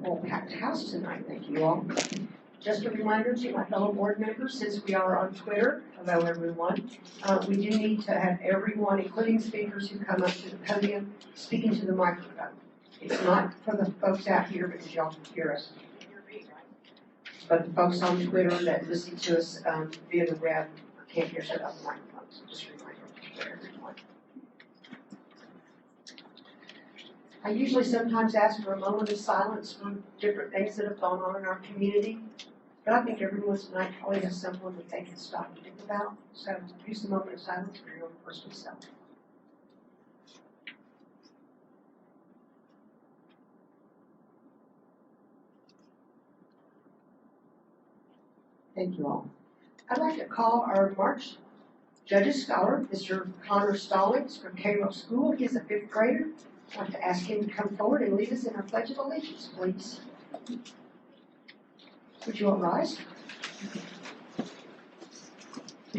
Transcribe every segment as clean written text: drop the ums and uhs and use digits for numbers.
full packed house tonight. Thank you all. Just a reminder to my fellow board members, since we are on Twitter, hello everyone, we do need to have everyone, including speakers who come up to the podium, speaking to the microphone. It's not for the folks out here because y'all can hear us, but the folks on Twitter that listen to us via the web can't hear us without the microphone. So just a reminder for everyone. I usually sometimes ask for a moment of silence for different things that have gone on in our community, but I think everyone tonight probably has someone that they can stop and think about. So use the moment of silence for your own personal self. Thank you all. I'd like to call our March Judges Scholar, Mr. Connor Stallings from Cairo School. He's a 5th grader. I'd like to ask him to come forward and lead us in our Pledge of Allegiance, please. Would you all rise? I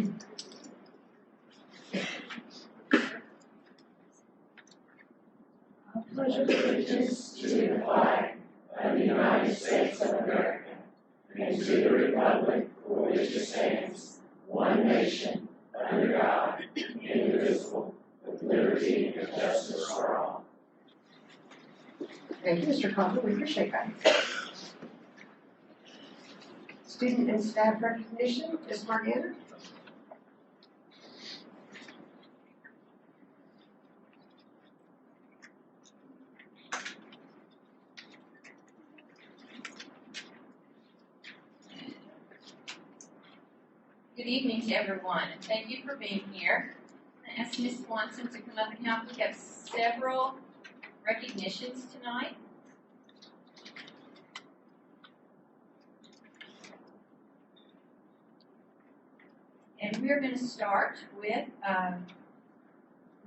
pledge allegiance to the flag of the United States of America and to the republic for which it stands, one nation, under God, indivisible, with liberty and justice for all. Thank you, Mr. Connor. We appreciate that. Student and staff recognition, Ms. Margana. Good evening to everyone, and thank you for being here. I asked Ms. Swanson to come up and help. We have several recognitions tonight. And we're going to start with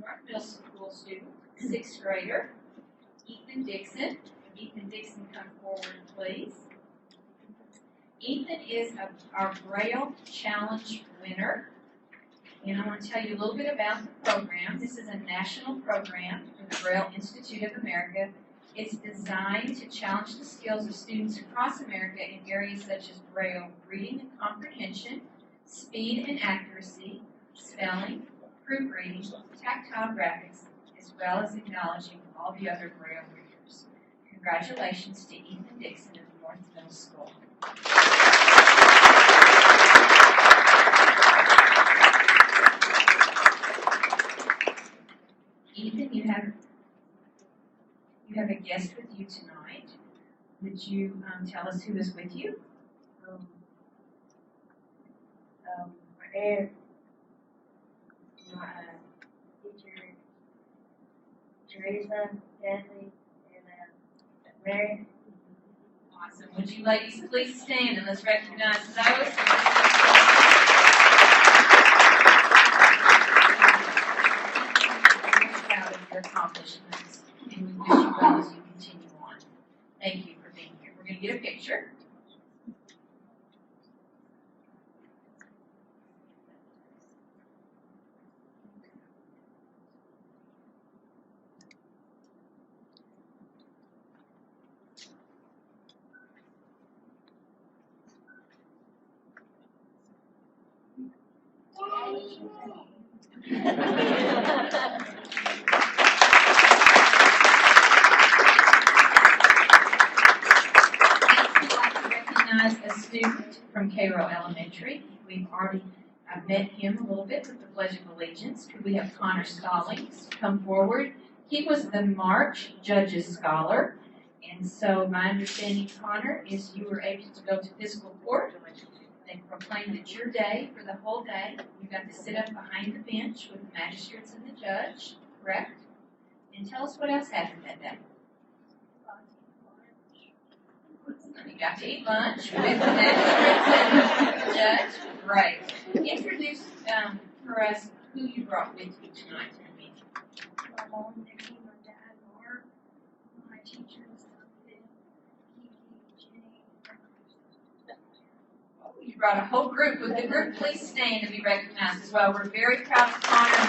North Middle School student, 6th grader, Ethan Dixon. Ethan Dixon, come forward, please. Ethan is our Braille Challenge winner, and I want to tell you a little bit about the program. This is a national program from the Braille Institute of America. It's designed to challenge the skills of students across America in areas such as Braille reading and comprehension, speed and accuracy, spelling, proofreading, tactile graphics, as well as acknowledging all the other Braille readers. Congratulations to Ethan Dixon of North Middle School. Ethan, you have a guest with you tonight. Would you tell us who is with you? And my teacher, Teresa, Kathleen, and Mary. Awesome. Would you ladies please stand and let's recognize those. We're proud of your accomplishments, and we wish you well as you continue on. Thank you for being here. We're going to get a picture. A student from Cairo Elementary. We've already met him a little bit with the Pledge of Allegiance. Could we have Connor Stallings come forward? He was the March Judges Scholar, and so my understanding, Connor, is you were able to go to physical court. They proclaimed it your day for the whole day. You got to sit up behind the bench with the magistrates and the judge, correct? And tell us what else happened that day. You got to eat lunch with the magistrate and the judge. Right. Introduce for us who you brought with you tonight to the meeting. My mom, Nikki, my dad, Mark, my teachers, Kiki, Jenny. You brought a whole group. Would the group please stand and be recognized as well? We're very proud of Connor.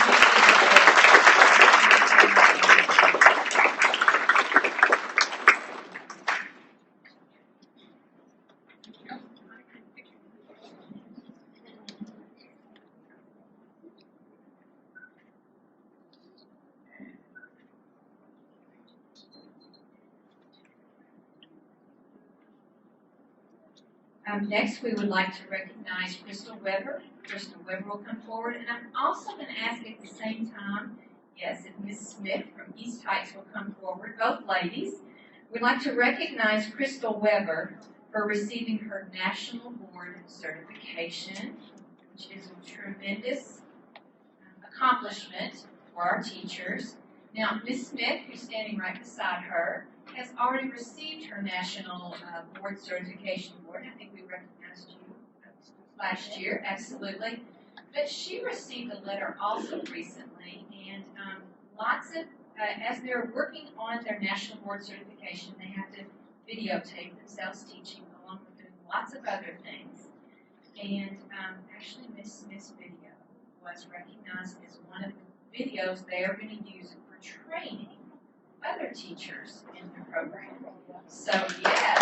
Next, we would like to recognize Crystal Weber. Crystal Weber will come forward, and I'm also going to ask at the same time, yes, if Ms. Smith from East Heights will come forward, both ladies. We'd like to recognize Crystal Weber for receiving her National Board Certification, which is a tremendous accomplishment for our teachers. Now, Ms. Smith, who's standing right beside her, has already received her National Board Certification Award. I think we recognized you last year, absolutely. But she received a letter also recently, and lots of, as they're working on their National Board Certification, they have to videotape themselves teaching along with doing lots of other things. And actually, Ms. Smith's video was recognized as one of the videos they are going to use for training other teachers in the program. So, yes.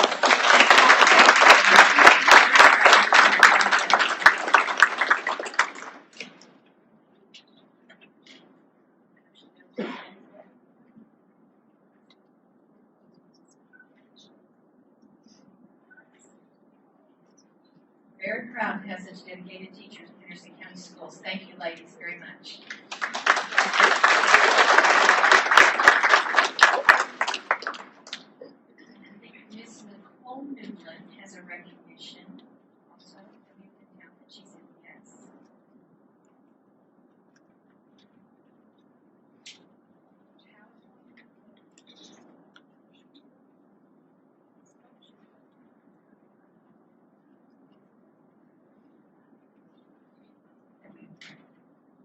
Very proud to have such dedicated teachers in Henderson County Schools. Thank you, ladies, very much. Ms. Nicole Newland has a recognition. Also, let me put down that she said yes.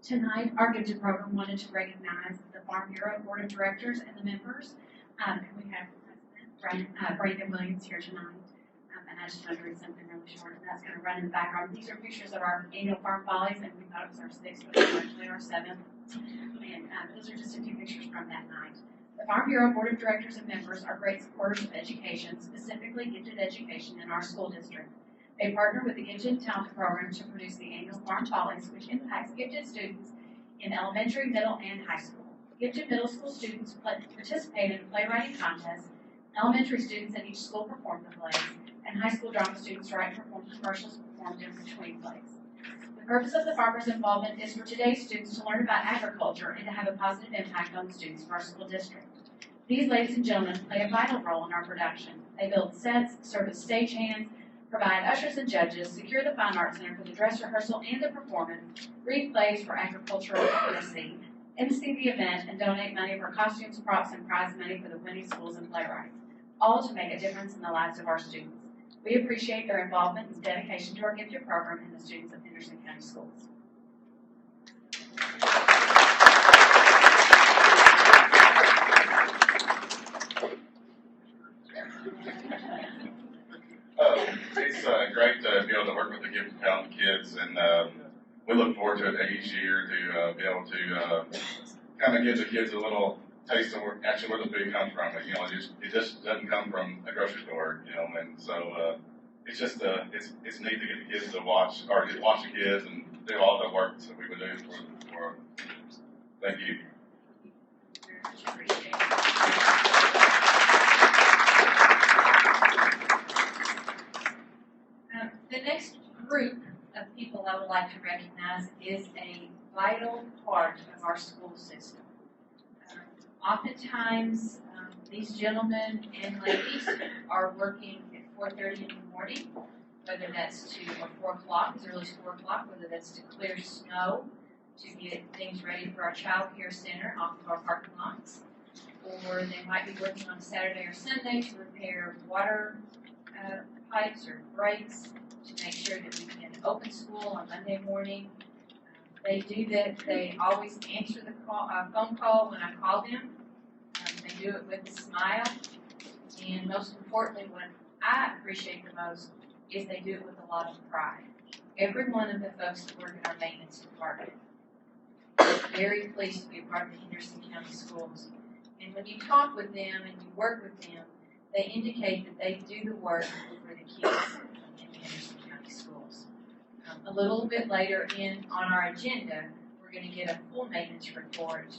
Tonight, our gifted program wanted to recognize the Farm Bureau Board of Directors and the members. And we have Brandon Williams here tonight. And I just wanted to read something really short, and that's going to run in the background. These are pictures of our annual Farm Follies, and we thought it was our 6th, but it was actually our 7th. And those are just a few pictures from that night. The Farm Bureau Board of Directors and members are great supporters of education, specifically gifted education in our school district. They partner with the Gifted and Talented Program to produce the annual Farm Follies, which impacts gifted students in elementary, middle, and high school. Gifted middle school students participate in playwriting contests, elementary students at each school perform the plays, and high school drama students write and perform commercials performed in between plays. The purpose of the farmers' involvement is for today's students to learn about agriculture and to have a positive impact on the students of our school district. These ladies and gentlemen play a vital role in our production. They build sets, serve as stagehands, provide ushers and judges, secure the Fine Arts Center for the dress rehearsal and the performance, read plays for agricultural literacy, MC the event, and donate money for costumes, props, and prize money for the winning schools and playwrights, all to make a difference in the lives of our students. We appreciate their involvement and dedication to our gifted program and the students of Henderson County Schools. It's great to be able to work with the gifted and talented kids, and we look forward to it each year to be able to kind of give the kids a little taste of where the food comes from. You know, it just doesn't come from a grocery store, you know, and so it's just it's neat to get the kids to watch the kids and do all the work that we would do for thank you. Very much appreciated. The next group of people I would like to recognize is a vital part of our school system. Oftentimes, these gentlemen and ladies are working at 4:30 in the morning, whether that's to, or 4 o'clock, as early as 4 o'clock, whether that's to clear snow, to get things ready for our child care center off of our parking lots, or they might be working on Saturday or Sunday to repair water pipes or breaks, to make sure that we can open school on Monday morning. They do that. They always answer the phone call when I call them. They do it with a smile. And most importantly, what I appreciate the most is they do it with a lot of pride. Every one of the folks that work in our maintenance department is very pleased to be a part of the Henderson County Schools. And when you talk with them and you work with them, they indicate that they do the work for the kids in the Henderson County Schools. A little bit later on our agenda, we're going to get a full maintenance report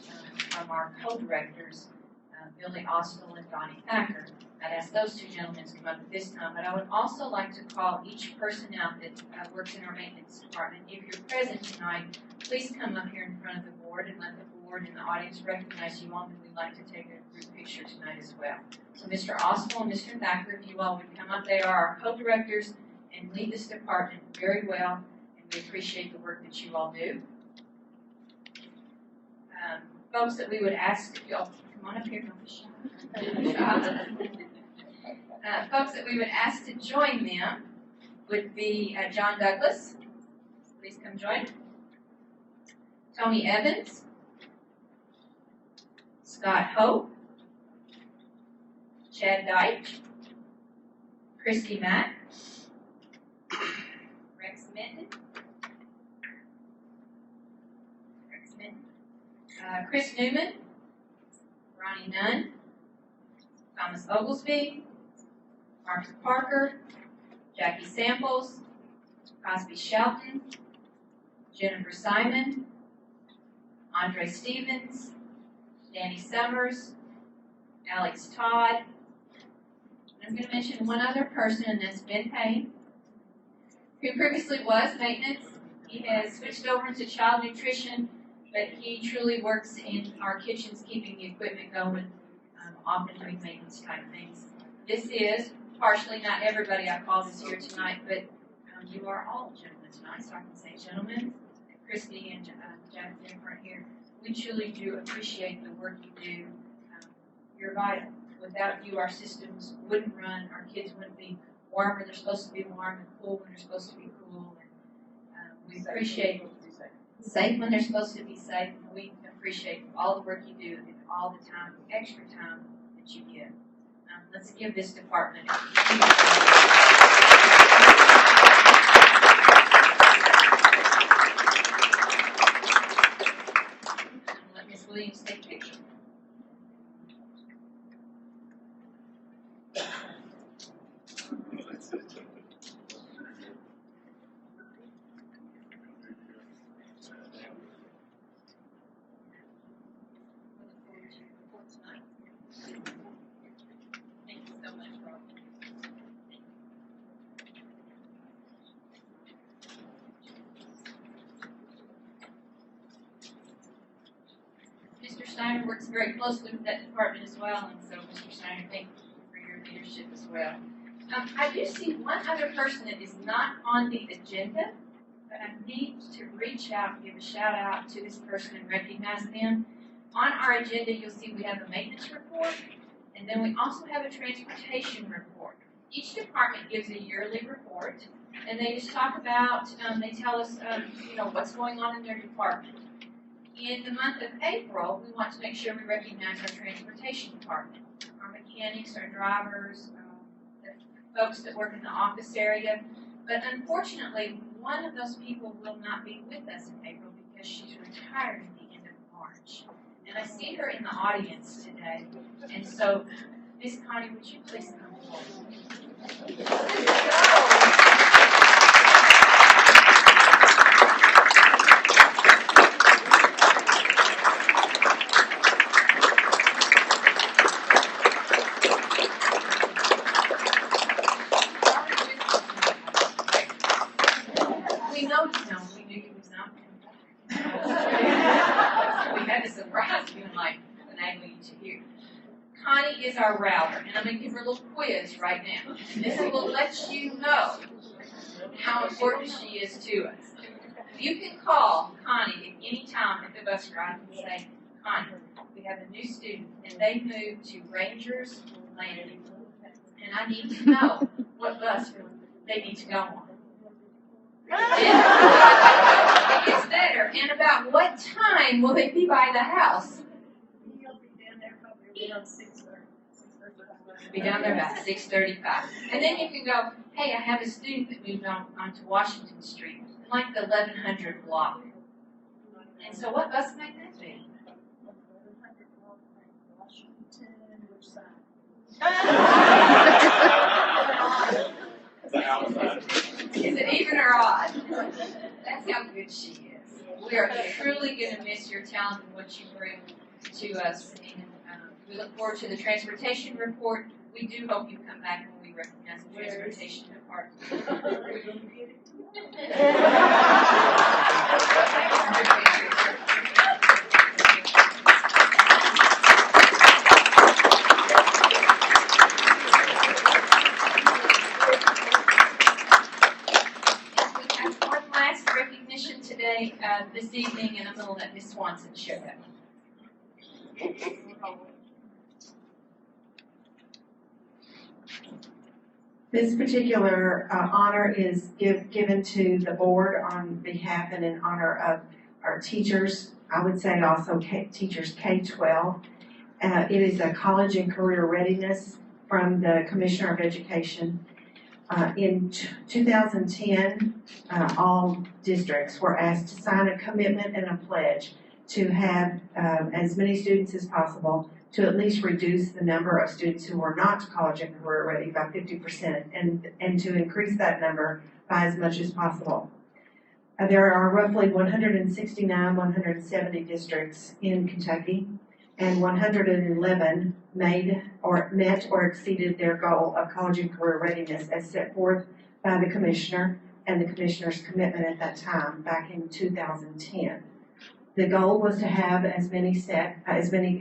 from our co-directors, Billy Austell and Donnie Thacker, I'd ask those two gentlemen to come up at this time, but I would also like to call each person out that works in our maintenance department. If you're present tonight, please come up here in front of the board and let the board and the audience recognize you all, and we'd like to take a group picture tonight as well. So Mr. Austell and Mr. Thacker, if you all would come up, they are our co-directors and lead this department very well, and we appreciate the work that you all do. Folks that we would ask, if y'all come on up here, don't be shy. Folks that we would ask to join them would be John Douglas. Please come join. Tony Evans. Scott Hope. Chad Deitch. Christy Mack. Rex Minton. Chris Newman. Ronnie Nunn. Thomas Oglesby. Marcus Parker. Jackie Samples. Cosby Shelton. Jennifer Simon. Andre Stevens. Danny Summers. Alex Todd. I'm going to mention one other person, and that's Ben Payne, who previously was maintenance. He has switched over into child nutrition, but he truly works in our kitchens, keeping the equipment going, often doing maintenance type things. This is partially, not everybody I called is here tonight, but you are all gentlemen tonight, so I can say gentlemen. Christy and Jonathan are here. We truly do appreciate the work you do. You're vital. Without you, our systems wouldn't run. Our kids wouldn't be warm when they're supposed to be warm and cool when they're supposed to be cool. And we appreciate safe when they're supposed to be safe. We appreciate all the work you do and all the time, the extra time that you give. Let's give this department let Ms. Williams take a picture. Mr. Steiner works very closely with that department as well, and so Mr. Steiner, thank you for your leadership as well. I do see one other person that is not on the agenda, but I need to reach out and give a shout out to this person and recognize them. On our agenda, you'll see we have a maintenance report, and then we also have a transportation report. Each department gives a yearly report, and they just talk about, they tell us, what's going on in their department. In the month of April, we want to make sure we recognize our transportation department, our mechanics, our drivers, the folks that work in the office area. But unfortunately, one of those people will not be with us in April because she's retired at the end of March. And I see her in the audience today. And so, Miss Connie, would you please come forward? Connie is our router, and I'm going to give her a little quiz right now. This will let you know how important she is to us. You can call Connie at any time at the bus ride and say, Connie, we have a new student, and they moved to Rangers Landing, and I need to know what bus they need to go on. It gets better. And about what time will they be by the house? Be down there about 6:35. And then you can go, hey, I have a student that moved on to Washington Street, like the 1100 block. And so what bus might that be? Is it even or odd? That's how good she is. We are truly going to miss your talent and what you bring to us. And we look forward to the transportation report. We do hope you come back when we recognize the transportation department. We have one last recognition today, this evening, and I'm going to let Ms. Swanson share that. This particular honor is given to the board on behalf and in honor of our teachers. I would say also teachers K-12. It is a college and career readiness from the Commissioner of Education. In 2010, all districts were asked to sign a commitment and a pledge to have as many students as possible to at least reduce the number of students who were not college and career ready by 50% and to increase that number by as much as possible. There are roughly 169, 170 districts in Kentucky, and 111 met or exceeded their goal of college and career readiness as set forth by the Commissioner and the Commissioner's commitment at that time back in 2010. The goal was to have as many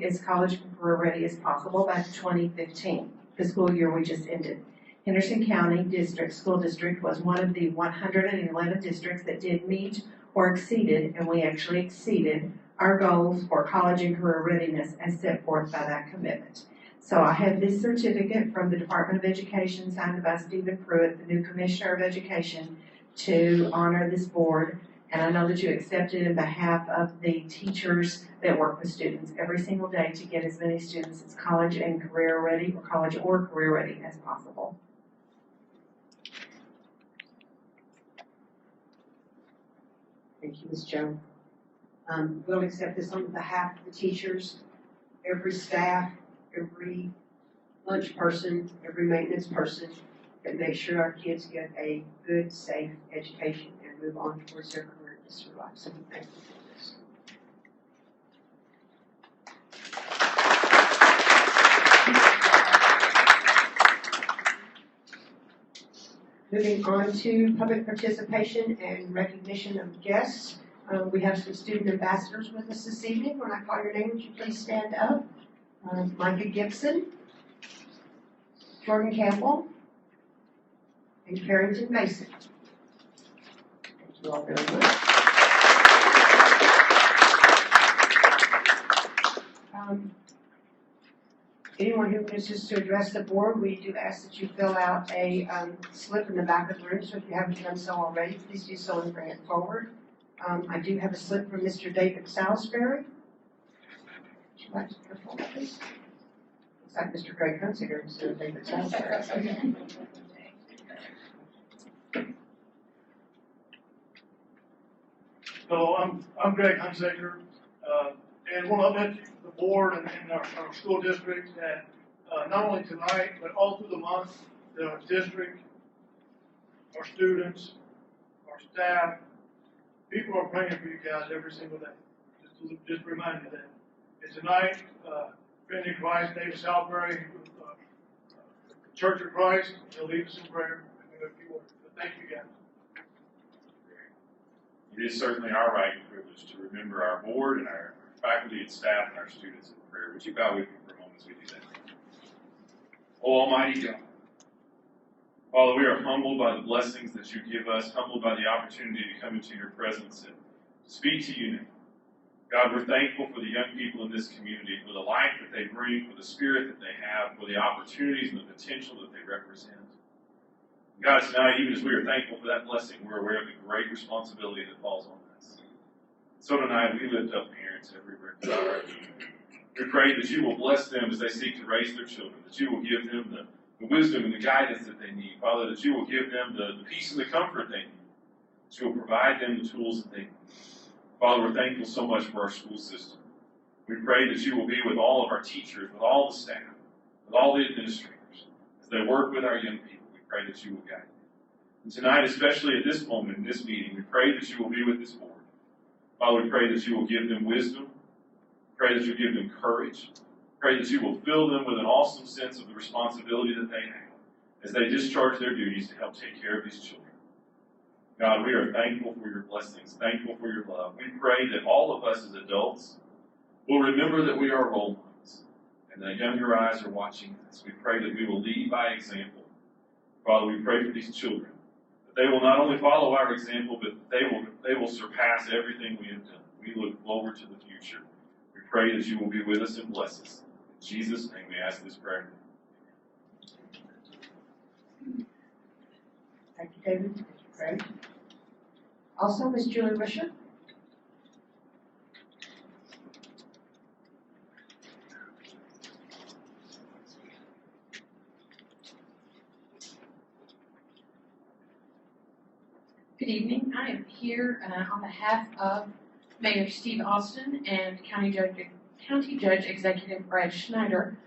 as college and career ready as possible by 2015, the school year we just ended. Henderson County School District was one of the 111 districts that did meet or exceeded, and we actually exceeded our goals for college and career readiness as set forth by that commitment. So I have this certificate from the Department of Education signed by Stephen Pruitt, the new Commissioner of Education, to honor this board. And I know that you accept it in behalf of the teachers that work with students every single day to get as many students as college and career ready or college or career ready as possible. Thank you, Ms. Joe. We'll accept this on behalf of the teachers, every staff, every lunch person, every maintenance person, that make sure our kids get a good, safe education and move on towards their career through life. So thank you for this. Moving on to public participation and recognition of guests. We have some student ambassadors with us this evening. When I call your name, would you please stand up? Micah Gibson, Jordan Campbell, and Carrington Mason. Thank you all very much. Anyone who wishes to address the board, we do ask that you fill out a slip in the back of the room, so if you haven't done so already, please do so and bring it forward. I do have a slip from Mr. David Salisbury. Would you like to come forward, please? Looks like Mr. Greg Hunsiger instead of David Salisbury. Hello, I'm Greg Hunsaker, and want to let the board and our school district that not only tonight, but all through the month, that our district, our students, our staff, people are praying for you guys every single day. Just remind you that. And tonight, Trinity of Christ, David Salisbury, Church of Christ, they'll lead us in prayer. And a few words. But thank you guys. It is certainly our right and privilege to remember our board and our faculty and staff and our students in prayer. Would you bow with me for a moment as we do that? Oh, Almighty God, Father, we are humbled by the blessings that you give us, humbled by the opportunity to come into your presence and speak to you now. God, we're thankful for the young people in this community, for the life that they bring, for the spirit that they have, for the opportunities and the potential that they represent. God, tonight, even as we are thankful for that blessing, we're aware of the great responsibility that falls on us. So tonight, we lift up parents everywhere. We pray that you will bless them as they seek to raise their children, that you will give them the wisdom and the guidance that they need. Father, that you will give them the peace and the comfort they need, that you will provide them the tools that they need. Father, we're thankful so much for our school system. We pray that you will be with all of our teachers, with all the staff, with all the administrators, as they work with our young people. We pray that you will guide them. And tonight, especially at this moment in this meeting, we pray that you will be with this board. Father, we pray that you will give them wisdom. Pray that you give them courage. Pray that you will fill them with an awesome sense of the responsibility that they have as they discharge their duties to help take care of these children. God, we are thankful for your blessings, thankful for your love. We pray that all of us as adults will remember that we are role models and that younger eyes are watching us. We pray that we will lead by example. Father, we pray for these children, that they will not only follow our example, but they will surpass everything we have done. We look forward to the future. We pray that you will be with us and bless us. In Jesus' name we ask this prayer. Thank you, David. Thank you, Craig. Also, Ms. Julie Bishop. Good evening. I am here on behalf of Mayor Steve Austin and County Judge Executive Brad Schneider,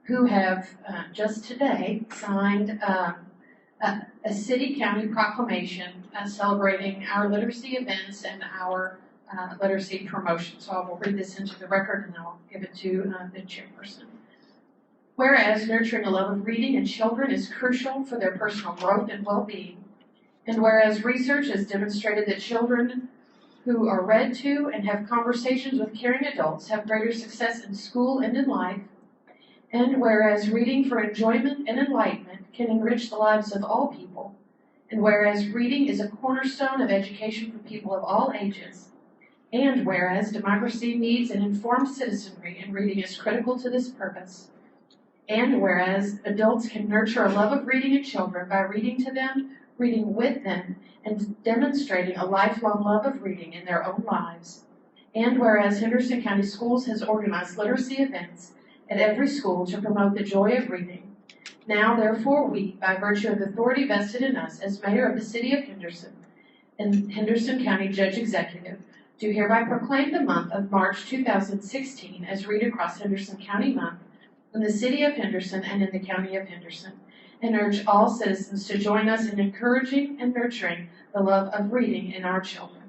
who have just today signed a city-county proclamation celebrating our literacy events and our literacy promotion. So I will read this into the record and I will give it to the chairperson. Whereas nurturing a love of reading in children is crucial for their personal growth and well-being, and whereas research has demonstrated that children who are read to and have conversations with caring adults have greater success in school and in life, and whereas reading for enjoyment and enlightenment can enrich the lives of all people, and whereas reading is a cornerstone of education for people of all ages, and whereas democracy needs an informed citizenry and reading is critical to this purpose, and whereas adults can nurture a love of reading in children by reading to them, reading with them, and demonstrating a lifelong love of reading in their own lives. And whereas Henderson County Schools has organized literacy events at every school to promote the joy of reading, now therefore we, by virtue of the authority vested in us as Mayor of the City of Henderson and Henderson County Judge Executive, do hereby proclaim the month of March 2016 as Read Across Henderson County Month in the City of Henderson and in the County of Henderson, and urge all citizens to join us in encouraging and nurturing the love of reading in our children.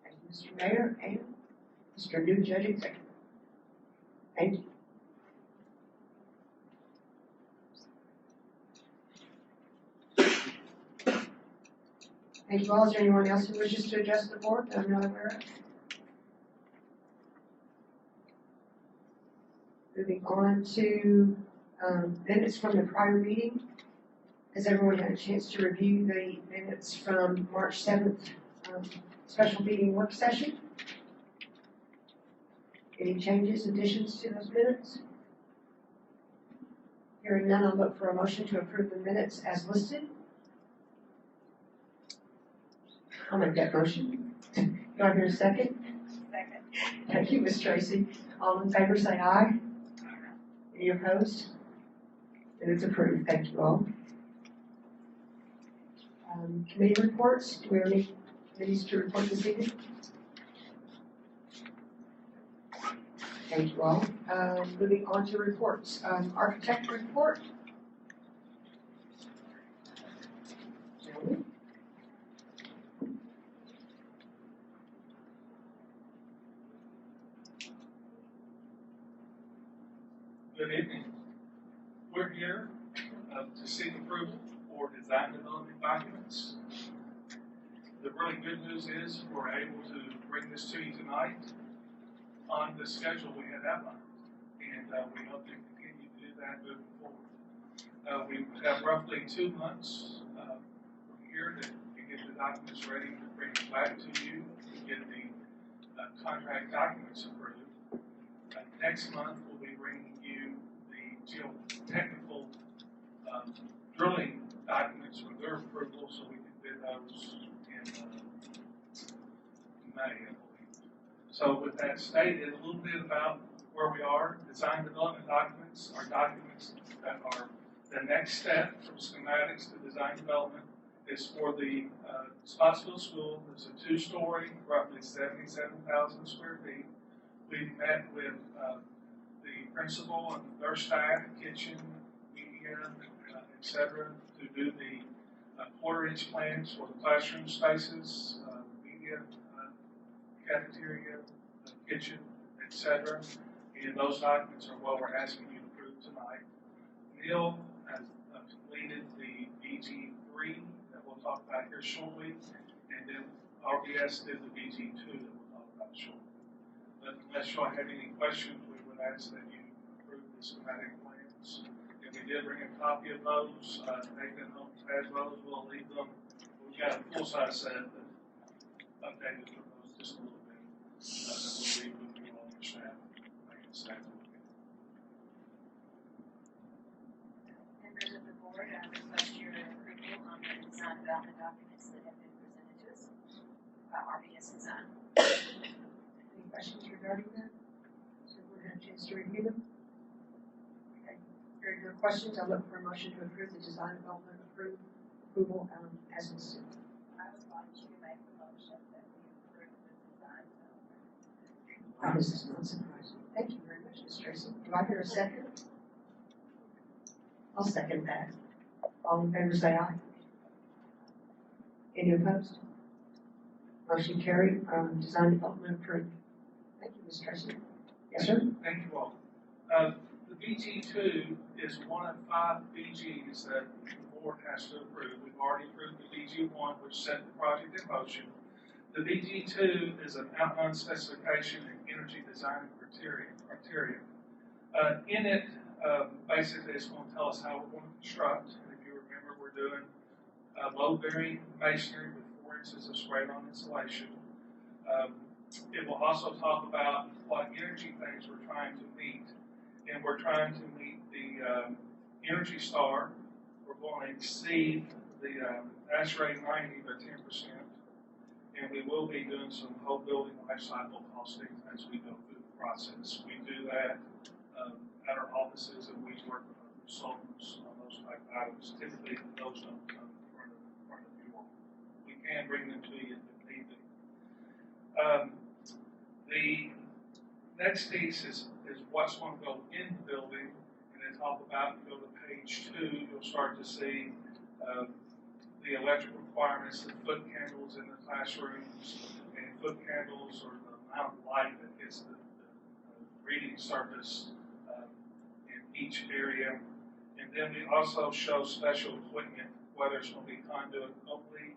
Thank you, Mr. Mayor and Mr. New Judge Executive. Thank you. Thank you all. Is there anyone else who wishes to address the board that I'm not aware of? Moving on to minutes from the prior meeting. Has everyone had a chance to review the minutes from March 7th special meeting work session? Any changes, additions to those minutes? Hearing none, I'll look for a motion to approve the minutes as listed. I'll make that motion. Do I hear a second? Second. Thank you, Ms. Tracy. All in favor say aye. Any opposed? And it's approved. Thank you all. Committee reports. Do we have any committees to report this evening? Thank you all. Moving on to reports. Architect report. Gentlemen. Good evening. We're here to seek approval for design development documents. The really good news is we're able to bring this to you tonight on the schedule we had outlined, and we hope to continue to do that moving forward. We have roughly 2 months from here to get the documents ready to bring them back to you, to get the contract documents approved. Next month, we'll be bringing you the geotechnical drilling documents with their approval so we can bid those in May, I believe. So with that stated, a little bit about where we are. Design development documents are documents that are the next step from schematics to design development. Is for the Spotsville School. It's a 2-story, roughly 77,000 square feet. We've met with the principal and their staff, kitchen, media, etc., to do the quarter-inch plans for the classroom spaces, media cafeteria, the kitchen, etc. And those documents are what we're asking you to approve tonight. Neil has completed the BG3 that we'll talk about here shortly, and then RBS did the BG2 that we'll talk about shortly. But unless y'all have any questions, we would ask that you approve the schematic plans. And we did bring a copy of those. Nathan has those. We'll leave them. We've got a full-size set that updated for those just a little bit. That we'll leave with you all your staff. Members of the board, I request your approval on the design development documents that have been presented to us about RBS design. Any questions regarding that? So we're going to have a chance to review them. Okay. Hearing no questions, I'll look for a motion to approve the design development approval as listed. I would like to make a motion that we approve the design development. This is not surprising. Thank you very much, Ms. Tracy. Do I hear a second? I'll second that. All in favor say aye. Any opposed? Motion carried. Design development approved. Thank you, Ms. Tracy. Yes, sir? Thank you all. The BG2 is one of 5 BGs that the board has to approve. We've already approved the BG1, which set the project in motion. The BG2 is an outline specification and energy design criteria. In it, basically, it's going to tell us how we're going to construct. And if you remember, we're doing load-bearing masonry with 4 inches of sprayed-on insulation. It will also talk about what energy things we're trying to meet. And we're trying to meet the Energy Star. We're going to exceed the ASHRAE 90 by 10%. And we will be doing some whole building life cycle costing as we go through the process. We do that at our offices, and we work with our consultants on those type of items. Typically, those don't come in front of you all. We can bring them to you if need be. The next piece is what's going to go in the building, and then talk about, go to page 2, you'll start to see the electrical requirements, the foot candles in the classrooms, and foot candles or the amount of light that hits the reading surface in each area. And then we also show special equipment, whether it's going to be conduit only,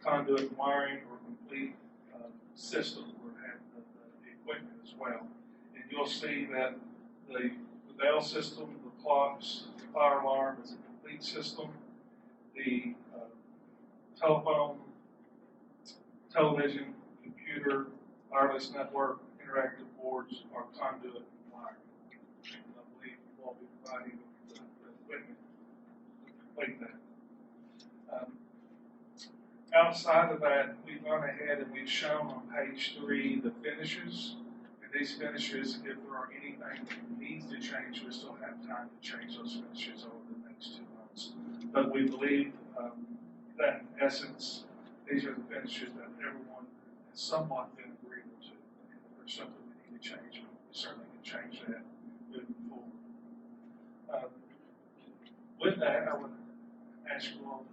conduit wiring, or complete system, or have the equipment as well. And you'll see that the bell system, the clocks, the fire alarm is a complete system. The telephone, television, computer, wireless network, interactive boards are conduit and wiring. I believe you will be providing the equipment to complete that. Outside of that, we've gone ahead and we've shown on page 3 the finishes. And these finishes, if there are anything that needs to change, we still have time to change those finishes over the next 2 months. But we believe that in essence, these are the finishes that everyone has somewhat been agreeable to. And if there's something we need to change, we certainly can change that moving forward. With that, I would ask you all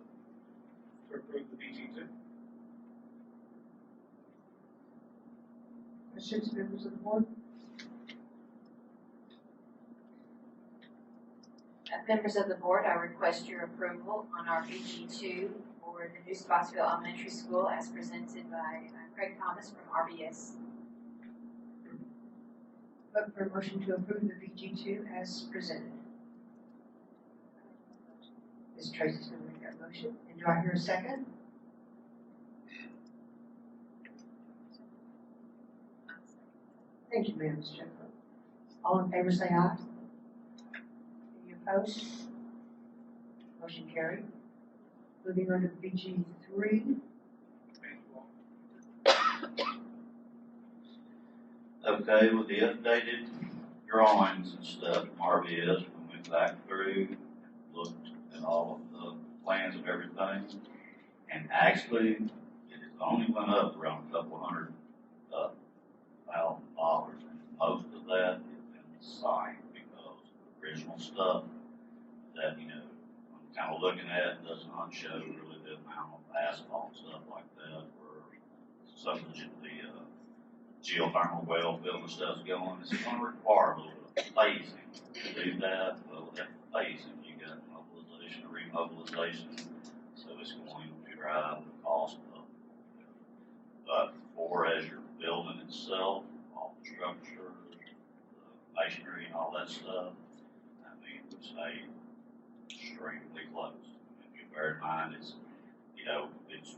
to approve the BG2. Questions, members of the board? Members of the board, I request your approval on our BG2 for the new Spotsville Elementary School as presented by Craig Thomas from RBS. Look for a motion to approve the BG2 as presented. Ms. Tracy's going to make that motion. And do I hear a second? Thank you, ma'am, Ms. Jennifer. All in favor say aye. Any opposed? Motion carried. Moving on to BG3. Okay, with the updated drawings and stuff from RBS, we went back through, looked at all of the plans and everything, and actually, it has only went up around a couple $100,000, and most of that is in the site, because the original stuff that, I'm kind of looking at does not show really the amount of asphalt stuff like that, or some of the geothermal well building stuff's going, it's gonna require a little bit of phasing to do that, but with that phasing, you got mobilization, remobilization, so it's going to drive the cost up. But for as you're building itself, all the structure, the masonry and all that stuff, I mean, it would stay extremely close. If you bear in mind, it's, you know, it's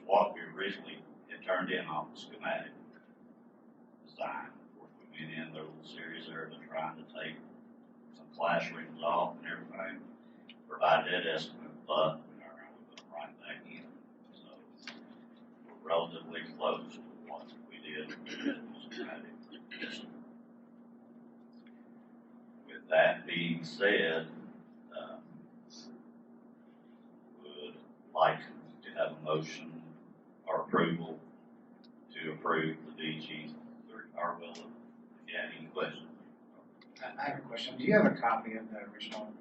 what we originally had turned in on the schematic design. Of course, we went in, there was a little series there, but trying to take some classrooms off and everything, provide that estimate, but we are going to put them right back in. So we're relatively close to what we did with the original schematic. With that being said, would like to have a motion or approval to approve the DG 30-hour bill. If you have any questions. I have a question. Do you have a copy of the original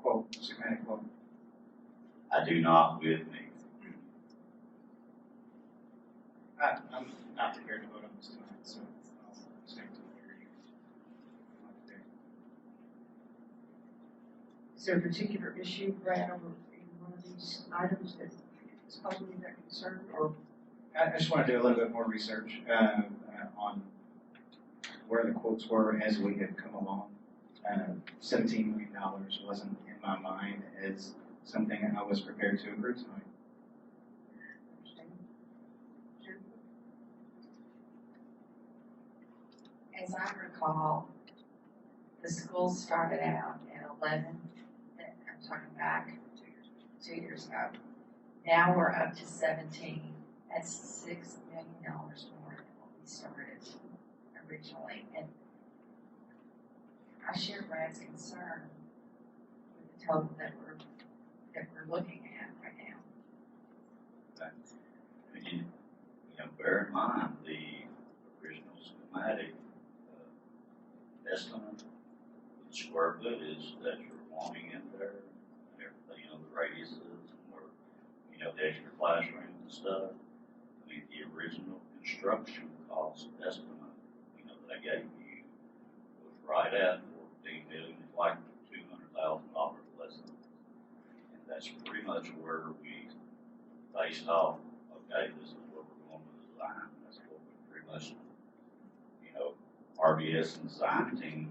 quote, schematic quote? I do not with me. I'm not prepared to vote on this tonight, so I'll stay until later. Is there a particular issue, Brad, over any one of these items that is causing you that concern, or? I just want to do a little bit more research on where the quotes were as we had come along. $17 million wasn't in my mind as something I was prepared to approve tonight. As I recall, the school started out at 11, I'm talking back 2 years ago. Now we're up to 17. That's $6 million more than what we started originally. And I share Brad's concern with the total that we're looking at right now. You know, bear in mind the original schematic estimate, the square footage that you're wanting in there, everything, you know, the radiuses, or, you know, the extra classrooms and stuff. I mean, the original construction cost estimate, you know, that I gave you was right at 14 million, it's like $200,000 less than. And that's pretty much where we based off, okay, this is what we're going to design. That's what we pretty much, you know, RBS and design team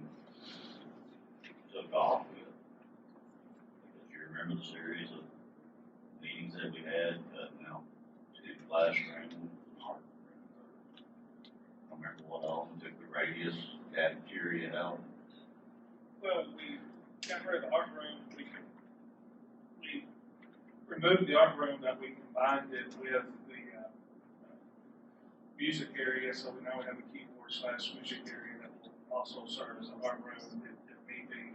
took off with. Because you remember the series of meetings that we had, cutting out 2 classrooms, I don't remember what all, we took the radius cafeteria out. Well, we got rid of the art room. We removed the art room, that we combined it with the music area, so we now have a keyboard / music area that will also serve as an art room if need be.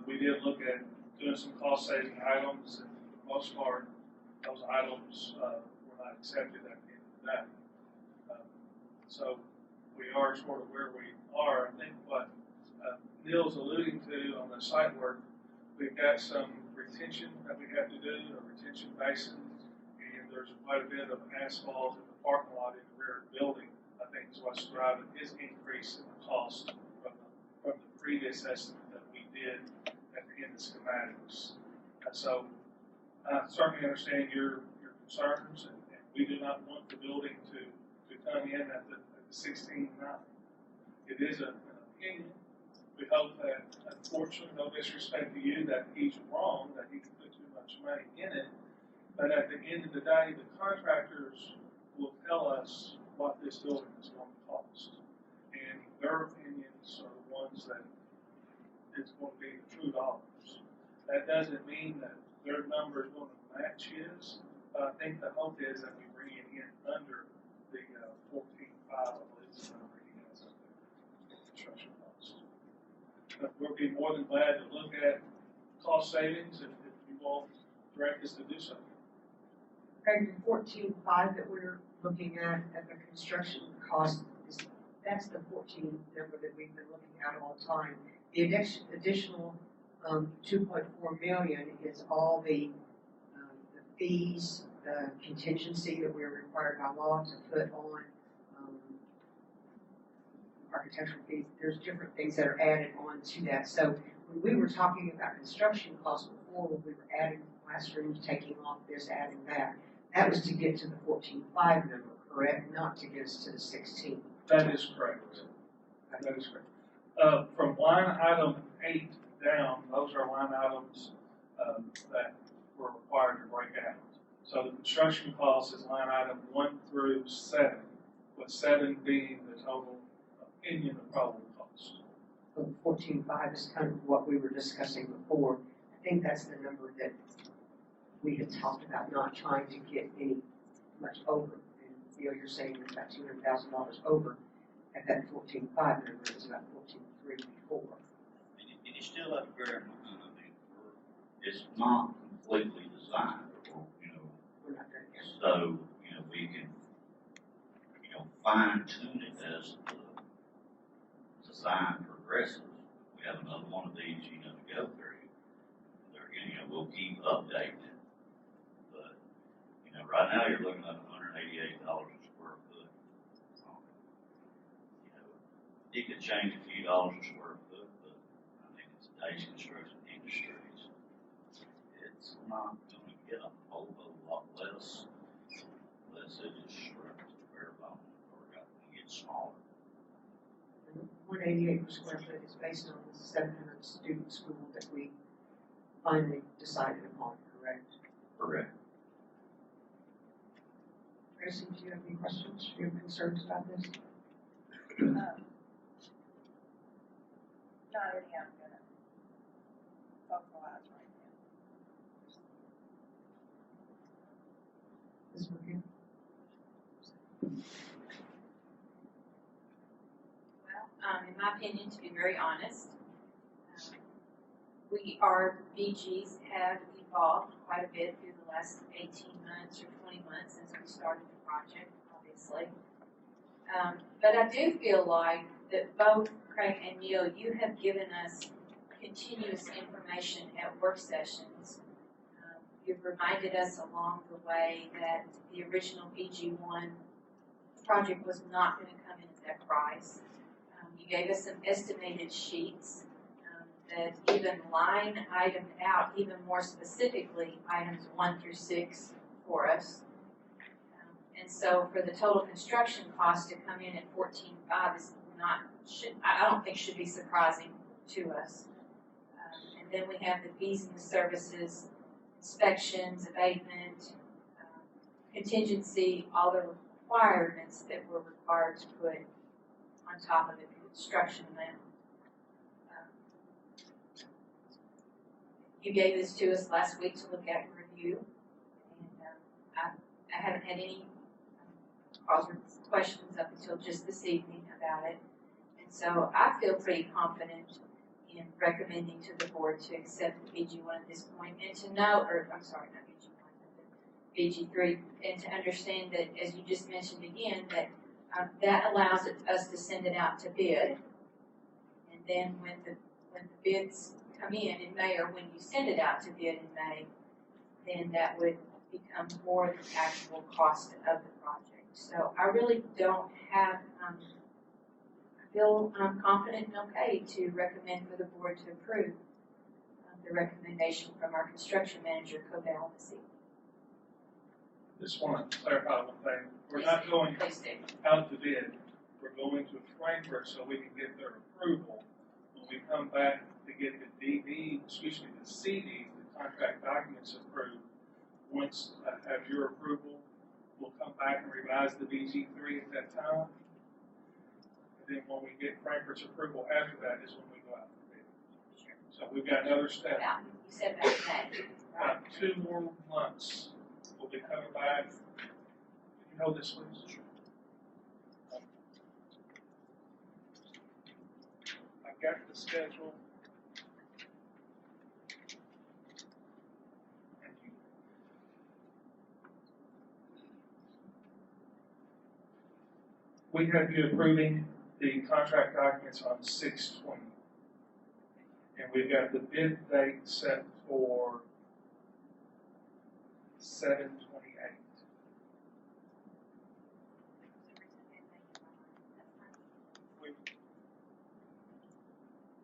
We did look at doing some cost saving items, and for the most part, those items were not accepted at the end of the day. So we are sort of where we are. I think what Neil's alluding to on the site work, we've got some retention that we have to do, a retention basin, and there's quite a bit of asphalt in the parking lot in the rear of the building. I think is what's driving his increase in the cost from the previous estimate that we did at the end of schematics. And so I certainly understand your concerns, and we do not want the building to come in at the 16.9. It is an opinion. We hope that, unfortunately, no disrespect to you, that he's wrong, that he can put too much money in it. But at the end of the day, the contractors will tell us what this building is going to cost. And their opinions are the ones that it's going to be the true dollars. That doesn't mean that their number is going to match his, but I think the hope is that we bring it in under the 14.5, I believe is the number he has up there, construction cost. But we'll be more than glad to look at cost savings if you all direct us to do so. Okay, the 14.5 that we're looking at the construction cost, that's the 14 number that we've been looking at all the time. The additional 2.4 million is all the fees, the contingency that we're required by law to put on architectural fees, there's different things that are added on to that. So when we were talking about construction costs before, when we were adding classrooms, taking off this, adding that, that was to get to the 14.5 number, correct? Not to get us to the 16. That is correct. That is correct. From line item 8 down, those are line items that we're required to break out. So the construction cost is line item 1 through 7, with 7 being the total opinion of probable cost. So 14.5 is kind of what we were discussing before. I think that's the number that we had talked about, not trying to get any much over. And you're saying it's about $200,000 over at that 14.5 number. It was about 14.3 before. And you still have to bear in mind, I mean, it's not completely designed, you know. We're not there yet. So, you know, we can, you know, fine tune it as the design progresses. We have another one of these, you know, to go through. There, you know, we'll keep updating it. But, you know, right now you're looking at $188 a square foot. You know, it could change a few dollars a square foot, but I mean, in today's construction industries, it's not going to get a whole lot less unless it is shrinked to the bare bone or got to get smaller. 188 per square foot is based on the 700 student school that we finally decided upon, correct? Correct. Tracy, do you have any questions? Do you have concerns about this? Not any I'm gonna vocalize right now. Ms. McGinn? Well, in my opinion, to be very honest, our BGs have evolved quite a bit through the last 18 months or 20 months since we started the project, obviously. But I do feel like that both Craig and Neil, you have given us continuous information at work sessions. You've reminded us along the way that the original BG1 project was not going to come in at that price. You gave us some estimated sheets that even line itemed out even more specifically items 1 through 6 for us. And so for the total construction cost to come in at 14.5 is not, I don't think should be surprising to us. And then we have the fees and the services, inspections, abatement, contingency, all the requirements that we're required to put on top of the construction amount. You gave this to us last week to look at and review, and I haven't had any questions up until just this evening about it. And so I feel pretty confident in recommending to the board to accept the BG1 at this point and to know, or I'm sorry, not BG1, but BG3, and to understand that, as you just mentioned again, that that allows us to send it out to bid. And then when the bids come in May, or when you send it out to bid in May, then that would become more than the actual cost of the project. So I really don't have, I feel confident and okay to recommend for the board to approve the recommendation from our construction manager, Cobell, this evening. Just want to clarify one thing. We're not going out to bid. We're going to Frankfurt so we can get their approval. When we come back to get the CD, the contract documents approved, once I have your approval, we'll come back and revise the BG3 at that time. And then when we get Frankfurt's approval after that is when we go out for bid. So we've got another step. Yeah, you said about May. About 2 more months. We'll be coming back. You know this, Liz? I've got the schedule. We have you approving the contract documents on 6/20. And we've got the bid date set for 7/28.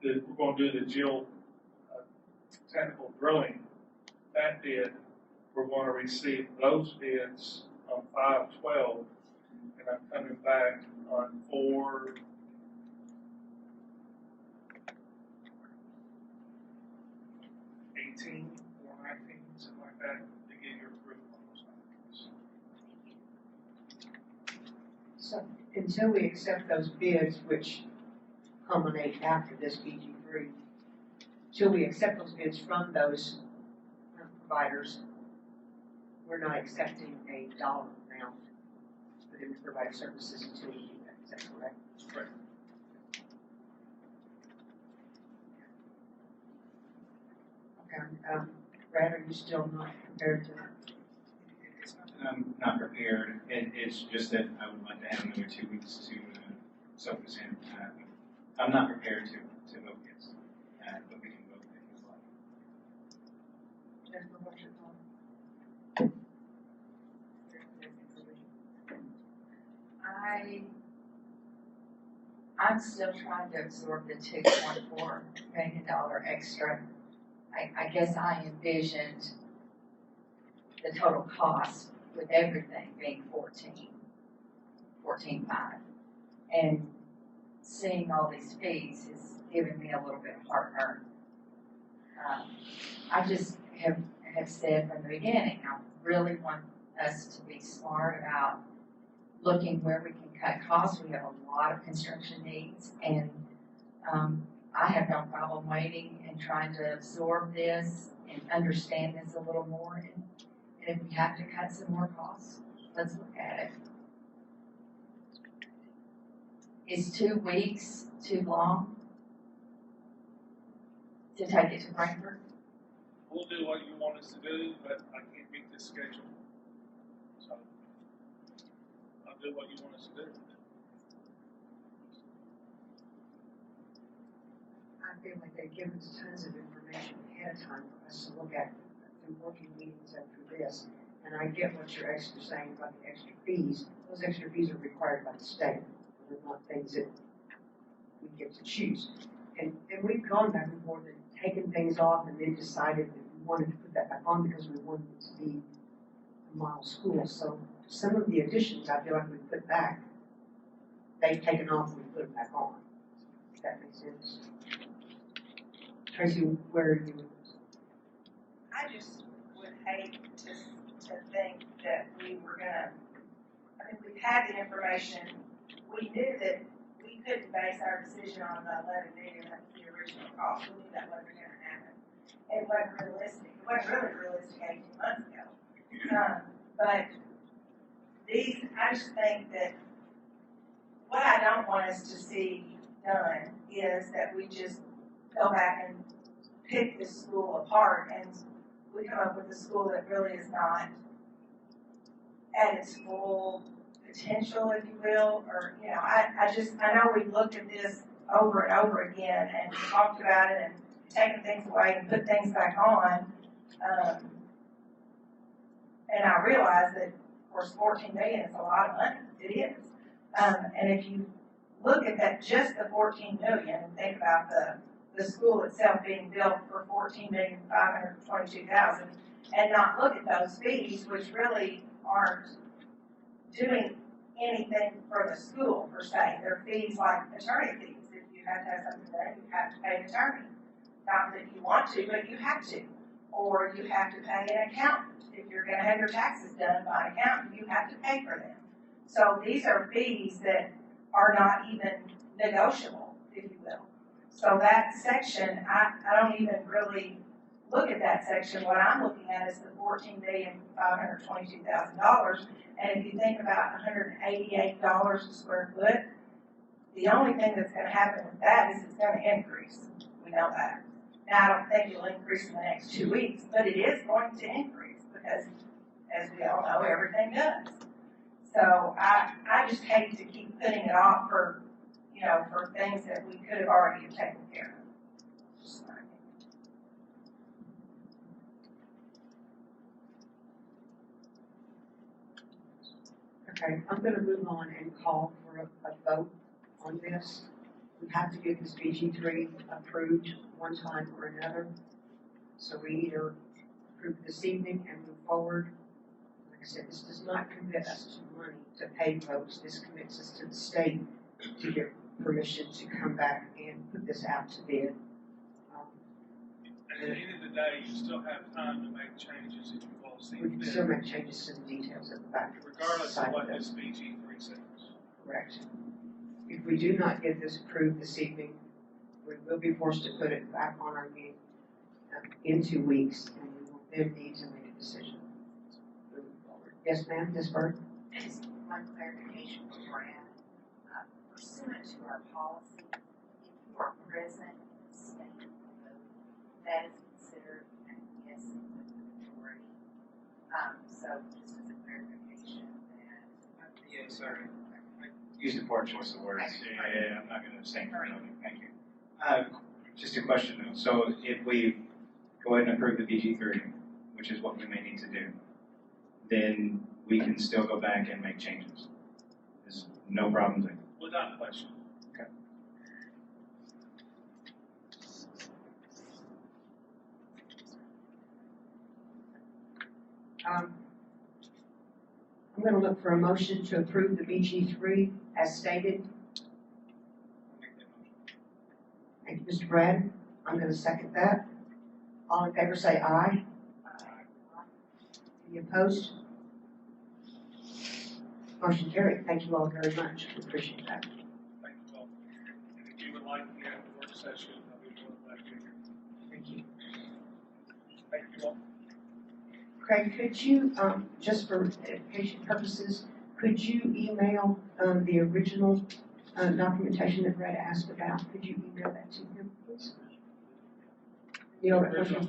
we're gonna do the technical drilling, that bid, we're gonna receive those bids on 5/12, and I'm coming back on 4/18, 4/19, something like that, to get your approval on those items. So until we accept those bids, which culminate after this BG3, till we accept those bids from those providers, we're not accepting a dollar amount for them to provide services until we do that. Is that correct? Correct. Okay. Brad, are you still not prepared to? It's not that I'm not prepared, it's just that I would like to have another 2 weeks to soak this in. I'm not prepared to vote yes, but we can vote if you'd like. Jennifer, what's your thought? I'm still trying to absorb the $2.4 million extra. I guess I envisioned the total cost with everything being 14.5. And seeing all these fees is giving me a little bit of heartburn. I just have said from the beginning, I really want us to be smart about looking where we can cut costs. We have a lot of construction needs, and I have no problem waiting and trying to absorb this and understand this a little more. And if we have to cut some more costs, let's look at it. Is 2 weeks too long to take it to Frankfurt? We'll do what you want us to do, but I can't meet this schedule. So I'll do what you want us to do. I feel like they've given us tons of information ahead of time for us to look at through working meetings and through this. And I get what you're actually saying about the extra fees. Those extra fees are required by the state. They're not things that we get to choose. And we've gone back and forth and taken things off and then decided that we wanted to put that back on because we wanted it to be a model school. So some of the additions I feel like we put back, they've taken off and we put it back on. Does that make sense? Tracy, where are you? I just would hate to think that we were gonna, I mean, we've had the information, we knew that we couldn't base our decision on the 11 million, that was the original cost, we knew that wasn't gonna happen. It wasn't realistic, it wasn't really realistic 18 months ago. But these, I just think that what I don't want us to see done is that we just go back and pick this school apart and we come up with a school that really is not at its full potential, if you will, or, you know, I know we've looked at this over and over again and talked about it and taken things away and put things back on. And I realize that, of course, 14 million is a lot of money. It is. And if you look at that, just the 14 million, and think about the school itself being built for 14,522,000, and not look at those fees, which really aren't doing anything for the school per se. They're fees like attorney fees. If you have to have something done, you have to pay an attorney. Not that you want to, but you have to. Or you have to pay an accountant. If you're going to have your taxes done by an accountant, you have to pay for them. So these are fees that are not even negotiable, if you will. So that section, I don't even really look at that section. What I'm looking at is the $14,522,000. And if you think about $188 a square foot, the only thing that's going to happen with that is it's going to increase. We know that. Now, I don't think it'll increase in the next 2 weeks, but it is going to increase because, as we all know, everything does. So I just hate to keep putting it off for, you know, for things that we could have already taken care of. Just my opinion. Okay, I'm going to move on and call for a vote on this. we have to get this BG3 approved one time or another. So we either approve this evening and move forward. Like I said, this does not commit us to money to pay folks. This commits us to the state to get permission to come back and put this out to bid. At the end of the day, you still have time to make changes if you all see We can still fit, make changes to the details of the back. regardless of side what it. this BG3 says. Correct. If we do not get this approved this evening, we will be forced to put it back on our meeting in 2 weeks, and we will then need to make a decision moving forward. Yes, ma'am, Ms. Bird? Just one clarification before I add. Pursuant to our policy, if you are present in the state of the vote, that is considered an yes with the majority. So just as a clarification that. Yeah, sorry. I used a poor choice of words. Yeah, I'm not gonna say for nothing, thank you. Just a question though, so if we go ahead and approve the BG3, which is what we may need to do, then we can still go back and make changes. There's no problem there. Without question. Okay. I'm gonna look for a motion to approve the BG3 as stated. Thank you, Mr. Brad. I'm gonna second that. All in favor say aye. Any opposed? Motion carried. Thank you all very much. We appreciate that. Thank you all. And if you would like to have a work session, I'll be more than glad to hear. Thank you. Thank you all. Craig, could you, just for education purposes, could you email the original documentation that Brad asked about? Could you email that to him, please? Neil,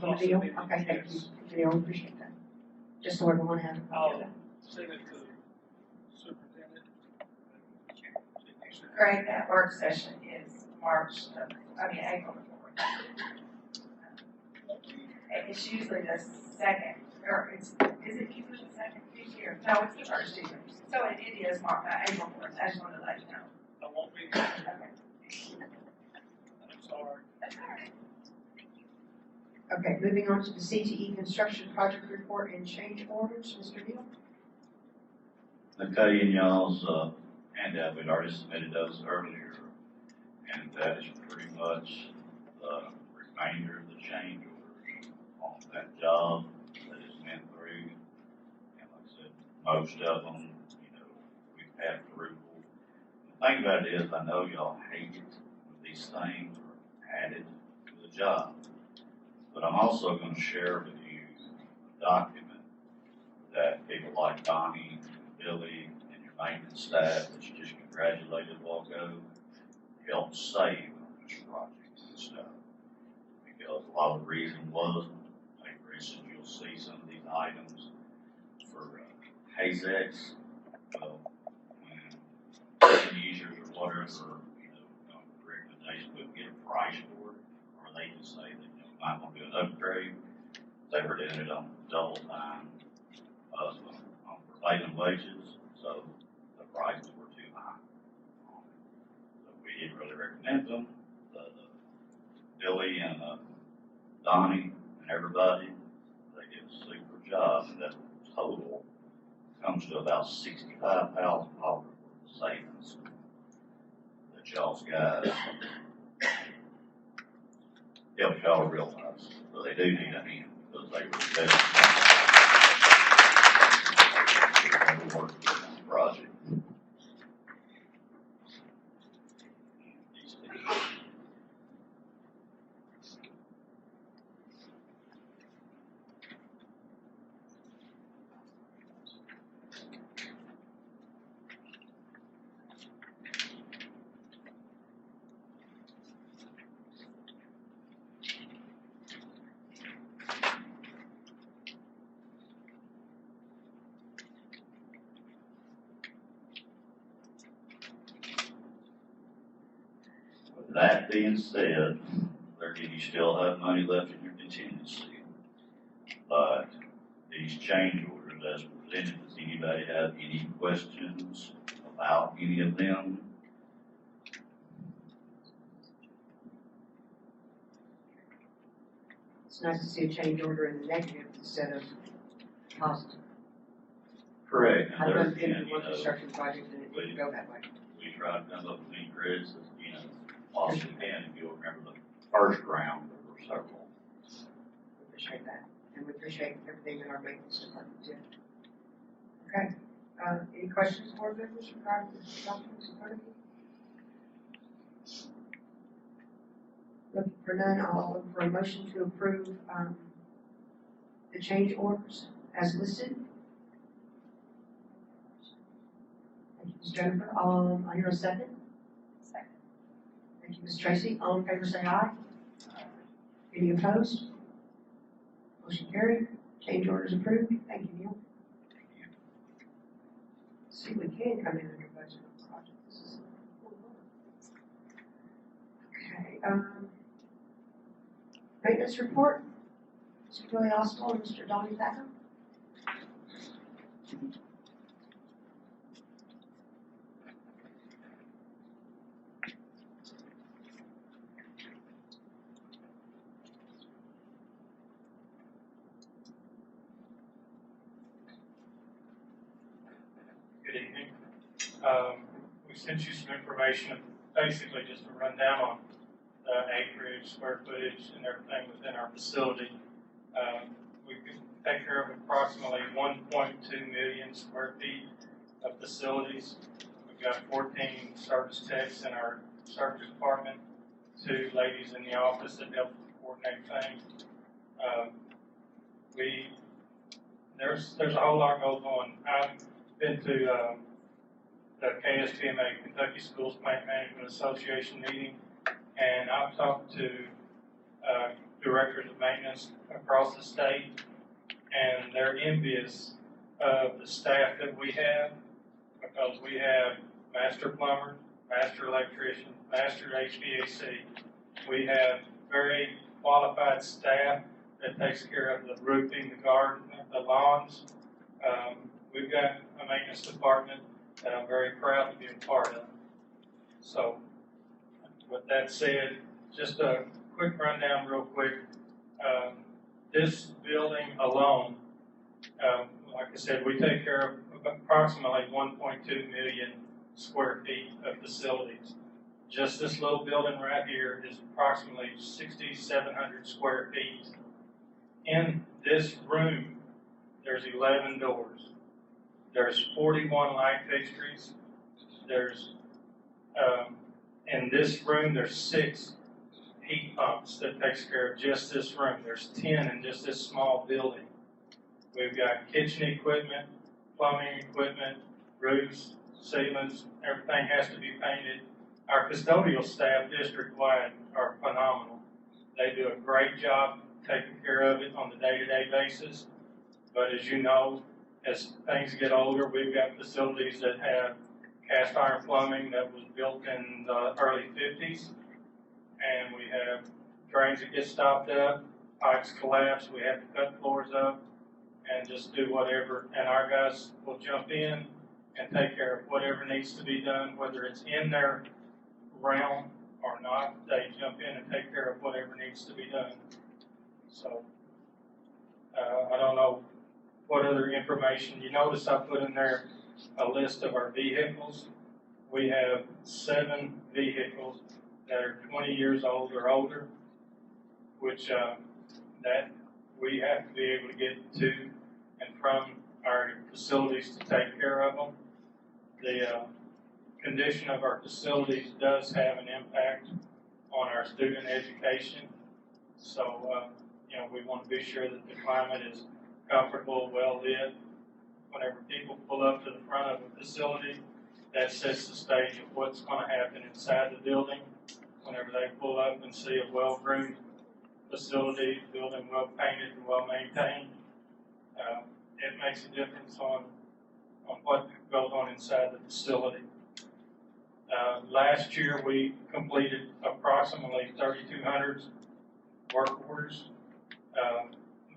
from Neil? Okay, thank you. Neil, appreciate that. Just so everyone has a copy of that. Send it to the superintendent. Greg, that work session is April the 4th. It's usually the second, or is it usually the second Tuesday? No, it's the first Tuesday. So it is April 4th. I just wanted to let you know. I won't be here. Okay. I'm sorry. That's all right. Okay, moving on to the CTE construction project report and change orders, Mr. Neal. Okay, in y'all's handout, we'd already submitted those earlier, and that is pretty much the remainder of the change orders on that job that is went through. And like I said, most of them, we've had approval. The thing about it is, I know y'all hate it when these things are added to the job, but I'm also going to share with you a document that people like Donnie, Billy, and your maintenance staff, that you just congratulated a while ago, helped save on this project and stuff. Because a lot of the reason was, like for instance, you'll see some of these items for Hazex, when 10 users or whatever, recommendation couldn't get a price for it, or they just say that, might want to do an upgrade. They were doing it on double time, on prevailing wages, so the prices were too high. So we didn't really recommend them. Billy and Donnie and everybody, they did a super job, and that total comes to about $65,000 worth of savings that y'all's guys help y'all realize. So they do need a hand, because they were better work on this project. That being said, you still have money left in your contingency, but these change orders as presented, does anybody have any questions about any of them? It's nice to see a change order in the negative instead of positive. Correct, and I've there done again, one construction project and it didn't go that way. we try to come up with any grids as, possibly can, if you'll remember the first round, there were several. We appreciate that, and we appreciate everything in our maintenance department too. Okay, any questions, board members, regarding the documents in front of you? Looking for none, I'll look for a motion to approve, the change orders as listed. Thank you, Ms. Jennifer. I hear a second. Second. Thank you, Ms. Tracy. All in favor, say aye. Any opposed? Motion carried. Change orders approved. Thank you, Neil. See, we can come in under budget on project. This is okay. Maintenance report. Mr. Billy Oswald and Mr. Donnie Thacker. Good evening. We sent you some information, basically just a rundown on acreage, square footage, and everything within our facility. We can take care of approximately 1.2 million square feet of facilities. We've got 14 service techs in our service department, 2 ladies in the office that help coordinate things. There's a whole lot goes on. I've been to the KSTMA, Kentucky Schools Plant Management Association meeting, and I've talked to directors of maintenance across the state, and they're envious of the staff that we have, because we have master plumbers, master electricians, master HVAC. We have very qualified staff that takes care of the roofing, the garden, the lawns. We've got a maintenance department that I'm very proud to be a part of. So, with that said, just a quick rundown real quick. This building alone, like I said, we take care of approximately 1.2 million square feet of facilities. Just this little building right here is approximately 6,700 square feet. In this room, there's 11 doors. There's 41 light fixtures. There's, in this room, there's 6 heat pumps that takes care of just this room. There's 10 in just this small building. We've got kitchen equipment, plumbing equipment, roofs, ceilings, everything has to be painted. Our custodial staff district-wide are phenomenal. They do a great job taking care of it on the day-to-day basis. But as you know, as things get older, we've got facilities that have cast iron plumbing that was built in the early 50s. And we have drains that get stopped up, pipes collapse, we have to cut floors up and just do whatever. And our guys will jump in and take care of whatever needs to be done, whether it's in their realm or not. They jump in and take care of whatever needs to be done. So, I don't know what other information. You notice I put in there a list of our vehicles. We have 7 vehicles that are 20 years old or older, which that we have to be able to get to and from our facilities to take care of them. The condition of our facilities does have an impact on our student education. So, we want to be sure that the climate is comfortable, well lit. Whenever people pull up to the front of a facility, that sets the stage of what's going to happen inside the building. Whenever they pull up and see a well-groomed facility, building well painted and well maintained, it makes a difference on what goes on inside the facility. Last year we completed approximately 3,200 work orders.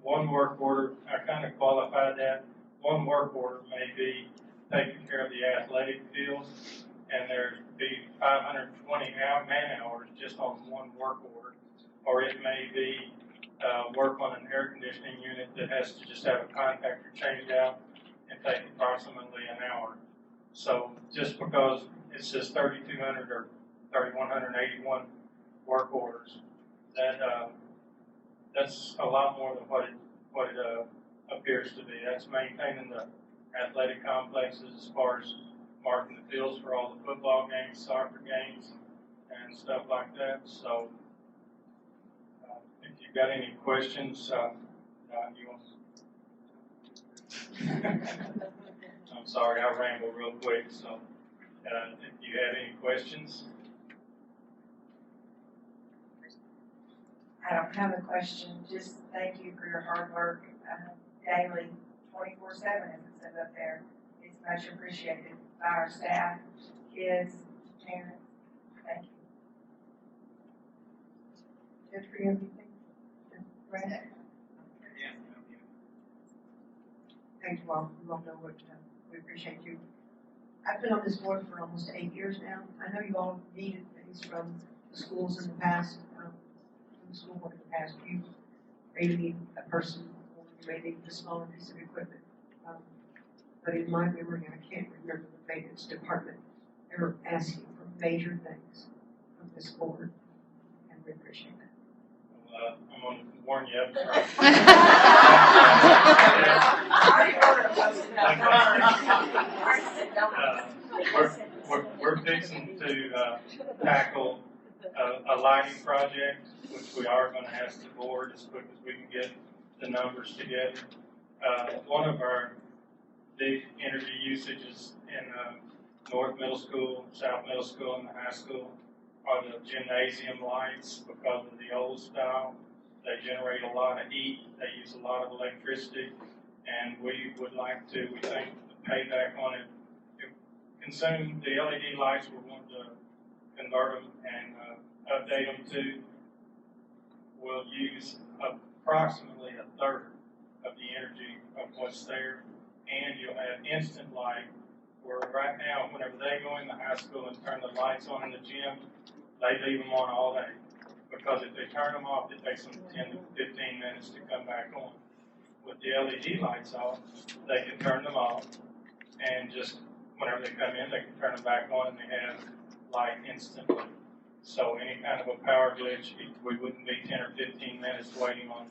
One work order, I kind of qualified that. One work order may be taking care of the athletic fields, and there'd be 520 man hours just on one work order. Or it may be work on an air conditioning unit that has to just have a contactor changed out and take approximately an hour. So just because it says 3,200 or 3,181 work orders, that's a lot more than what it appears to be. That's maintaining the athletic complexes as far as marking the fields for all the football games, soccer games, and stuff like that. So if you've got any questions, you want I'm sorry, I ramble real quick, so if you have any questions. I don't have a question, just thank you for your hard work, daily, 24/7 as it says up there. It's much appreciated by our staff, kids, parents. Thank you. Jennifer, you have anything? Brandon? Thank you all. You all know what we appreciate you. I've been on this board for almost 8 years now. I know you all needed things from the schools in the past, from the school board in the past. You may need a person, or you may need a smaller piece of equipment. But in my memory, I can't remember the maintenance department ever asking for major things from this board, and we appreciate that. Well, I'm going to warn you up front. We're fixing to tackle a lighting project, which we are going to ask the board as quick as we can get the numbers together. One of our big energy usages in North Middle School, South Middle School, and the high school are the gymnasium lights because of the old style. They generate a lot of heat, they use a lot of electricity, and we would like to, we think the payback on it, consume the LED lights, we're going to convert them and update them to, will use approximately a third of the energy of what's there, and you'll have instant light, where right now, whenever they go in the high school and turn the lights on in the gym, they leave them on all day. Because if they turn them off, it takes them 10 to 15 minutes to come back on. With the LED lights off, they can turn them off, and just whenever they come in, they can turn them back on, and they have light instantly. So any kind of a power glitch, we wouldn't be 10 or 15 minutes waiting on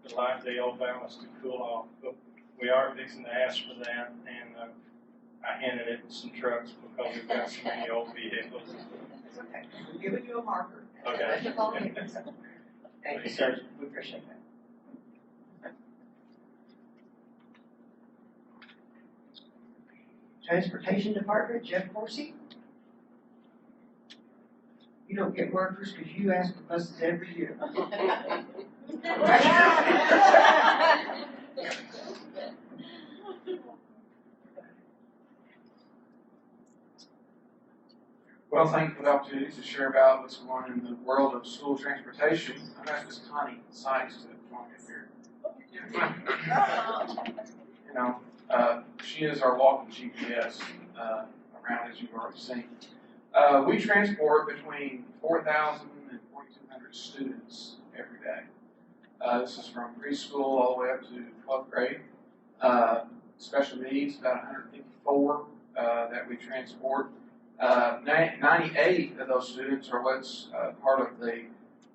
the old balance to cool off. But we are fixing to ask for that, and I hinted at some trucks because we've got so many old vehicles. It's okay. We're giving you a marker. Okay. Thank you, sir. We appreciate that. Transportation Department, Jeff Horsey. You don't get markers because you ask for buses every year. Well, thank you for the opportunity to share about what's going on in the world of school transportation. I've asked Ms. Connie Sykes to join me here. You know, she is our walking GPS around, as you've already seen. We transport between 4,000 and 4,200 students every day. This is from preschool all the way up to 12th grade. Special needs, about 154 that we transport. 98 of those students are what's part of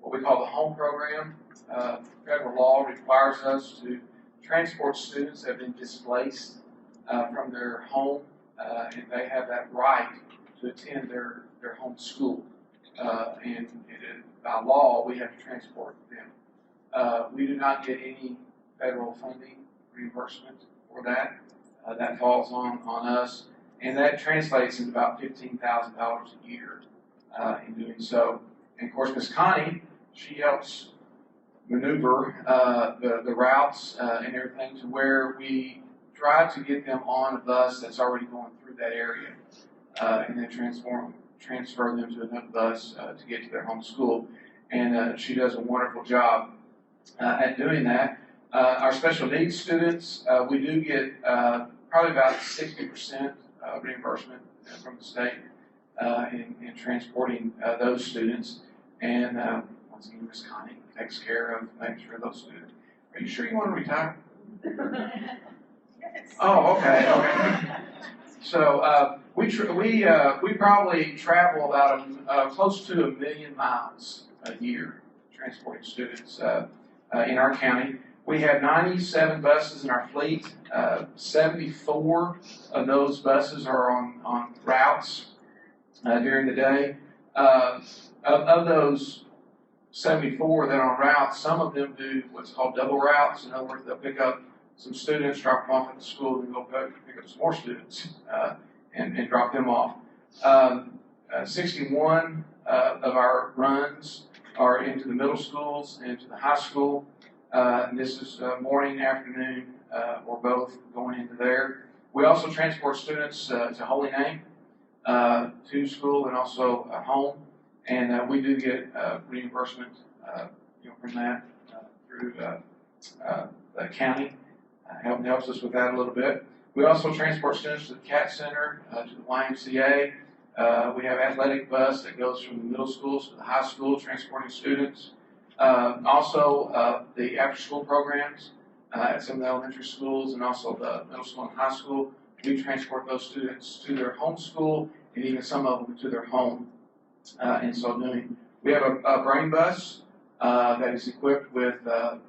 what we call the home program. Federal law requires us to transport students that have been displaced from their home, and they have that right to attend their home school. And by law, we have to transport them. We do not get any federal funding reimbursement for that. That falls on us. And that translates into about $15,000 a year in doing so. And of course, Ms. Connie, she helps maneuver the routes and everything to where we try to get them on a bus that's already going through that area, and then transfer them to another bus to get to their home school. And she does a wonderful job at doing that. Our special needs students, we do get probably about 60% reimbursement from the state in transporting those students. And once again, Miss Connie takes care of making sure those students. Are you sure you want to retire? Oh, okay. So we probably travel about close to 1 million miles a year transporting students in our county. We have 97 buses in our fleet. 74 of those buses are on routes during the day. Of those 74 that are on routes, some of them do what's called double routes. In other words, they'll pick up some students, drop them off at the school, and go pick up some more students and drop them off. 61 of our runs are into the middle schools and to the high school. And this is morning, afternoon, or both going into there. We also transport students to Holy Name, to school and also home. And we do get reimbursement from that through the county. Helps us with that a little bit. We also transport students to the CAT Center, to the YMCA. We have athletic bus that goes from the middle schools to the high school, transporting students. Also, the after-school programs at some of the elementary schools and also the middle school and high school. We transport those students to their home school and even some of them to their home. In so doing, we have a brain bus that is equipped with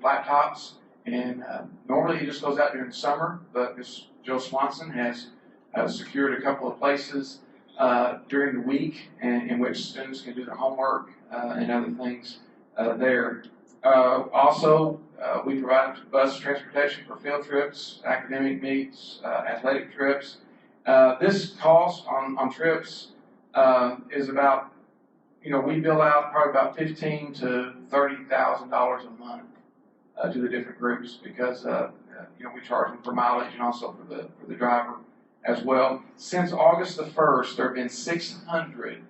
laptops. And normally it just goes out during the summer, but Ms. Jill Swanson has secured a couple of places during the week in which students can do their homework and other things there. Also, we provide bus transportation for field trips, academic meets, athletic trips. This cost on trips is about, we bill out probably about $15,000 to $30,000 a month to the different groups because we charge them for mileage and also for the driver as well. Since August the 1st, there have been 600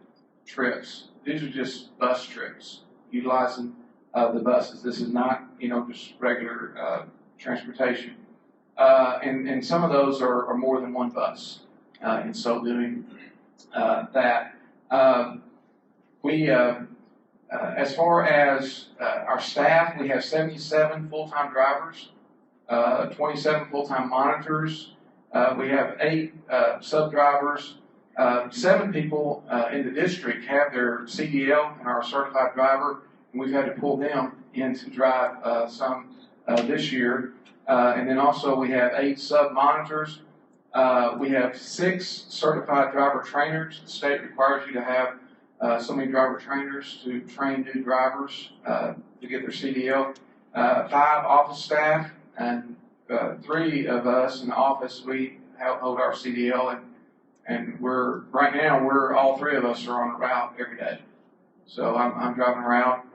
trips. These are just bus trips utilizing the buses. This is not just regular transportation, and some of those are more than one bus. In so doing that, as far as our staff, we have 77 full-time drivers, 27 full-time monitors. We have 8 sub-drivers. 7 people in the district have their CDL and are a certified driver, and we've had to pull them in to drive some this year. And then also we have 8 sub-monitors. We have 6 certified driver trainers. The state requires you to have so many driver trainers to train new drivers to get their CDL. 5 office staff and 3 of us in the office, we hold our CDL, and right now all 3 of us are on a route every day. So I'm driving a route,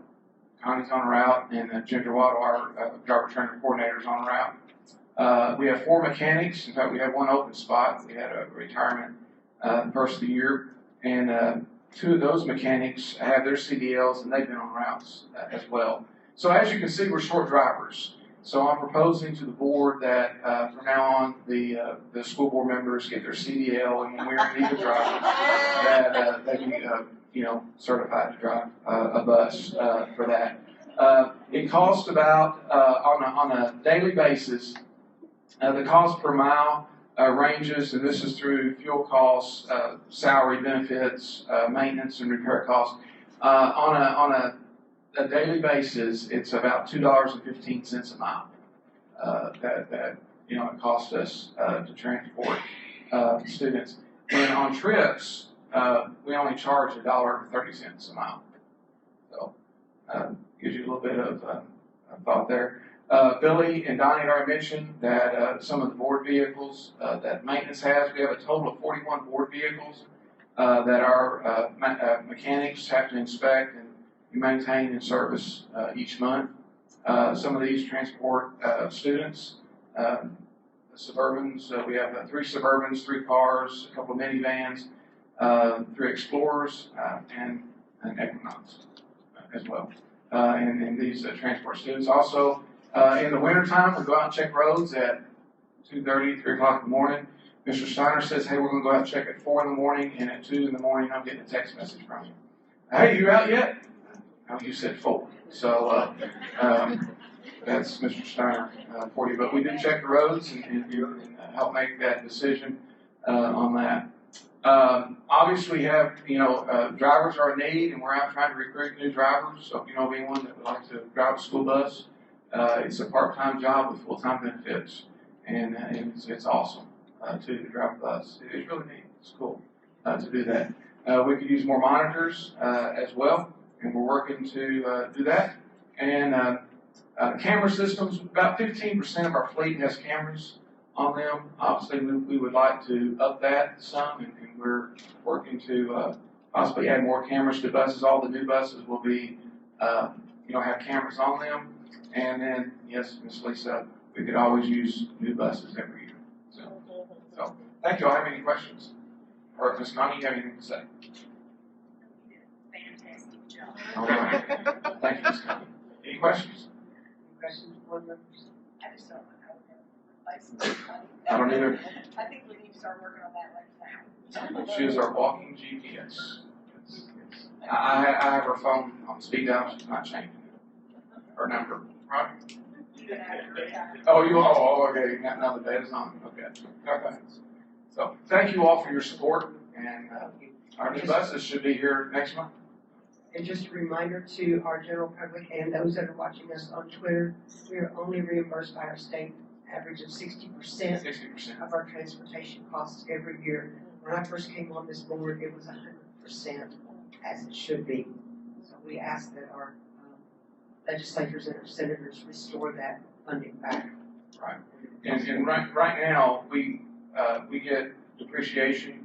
Connie's on a route, and Ginger Waddle, our driver trainer coordinator, is on a route. We have 4 mechanics. In fact, we have 1 open spot. We had a retirement the first of the year, and 2 of those mechanics have their CDLs, and they've been on routes as well. So as you can see, we're short drivers. So I'm proposing to the board that from now on, the school board members get their CDL, and when we're in need of drivers, that they be certified to drive a bus for that. It costs about on a daily basis. The cost per mile ranges, and this is through fuel costs, salary, benefits, maintenance, and repair costs. On a daily basis, it's about $2.15 a mile that it costs us to transport students. And on trips, we only charge $1.30 a mile. So gives you a little bit of thought there. Billy and Donnie had already mentioned that some of the board vehicles that maintenance has, we have a total of 41 board vehicles that our mechanics have to inspect and maintain and service each month. Some of these transport students. The Suburbans, we have 3 Suburbans, 3 cars, a couple of minivans, 3 Explorers, and an Equinox as well. And these transport students. Also, in the wintertime, we go out and check roads at 2:30, 3 o'clock in the morning. Mr. Steiner says, hey, we're going to go out and check at 4 in the morning, and at 2 in the morning, I'm getting a text message from you. Hey, you out yet? Oh, you said 4. So, that's Mr. Steiner for you. But we do check the roads and help make that decision on that. Obviously, we have, drivers are in need, and we're out trying to recruit new drivers. So if you know of anyone that would like to drive a school bus, it's a part-time job with full-time benefits, and it's awesome to drive a bus. It's really neat. It's cool to do that. We could use more monitors as well, and we're working to do that. And camera systems, about 15% of our fleet has cameras on them. Obviously, we would like to up that some, and we're working to possibly add more cameras to buses. All the new buses will be, have cameras on them. And then, yes, Ms. Lisa, we could always use new buses every year. So thank you all. Have any questions? Or Ms. Connie, you have anything to say? Fantastic job. All right. Thank you, Ms. Connie. Any questions? Questions, board members? I just don't know how we're going to replace it. I don't either. I think we need to start working on that right now. She is our walking GPS. I have her phone on speed dial. She's not changing it. Her number, right? Oh, okay. Now the data's on. Okay. So thank you all for your support, and our new buses should be here next month. And just a reminder to our general public and those that are watching us on Twitter, we are only reimbursed by our state average of 60% of our transportation costs every year. When I first came on this board, it was 100%, as it should be. So we ask that our legislators and our senators restore that funding back. Right. And right now we get depreciation,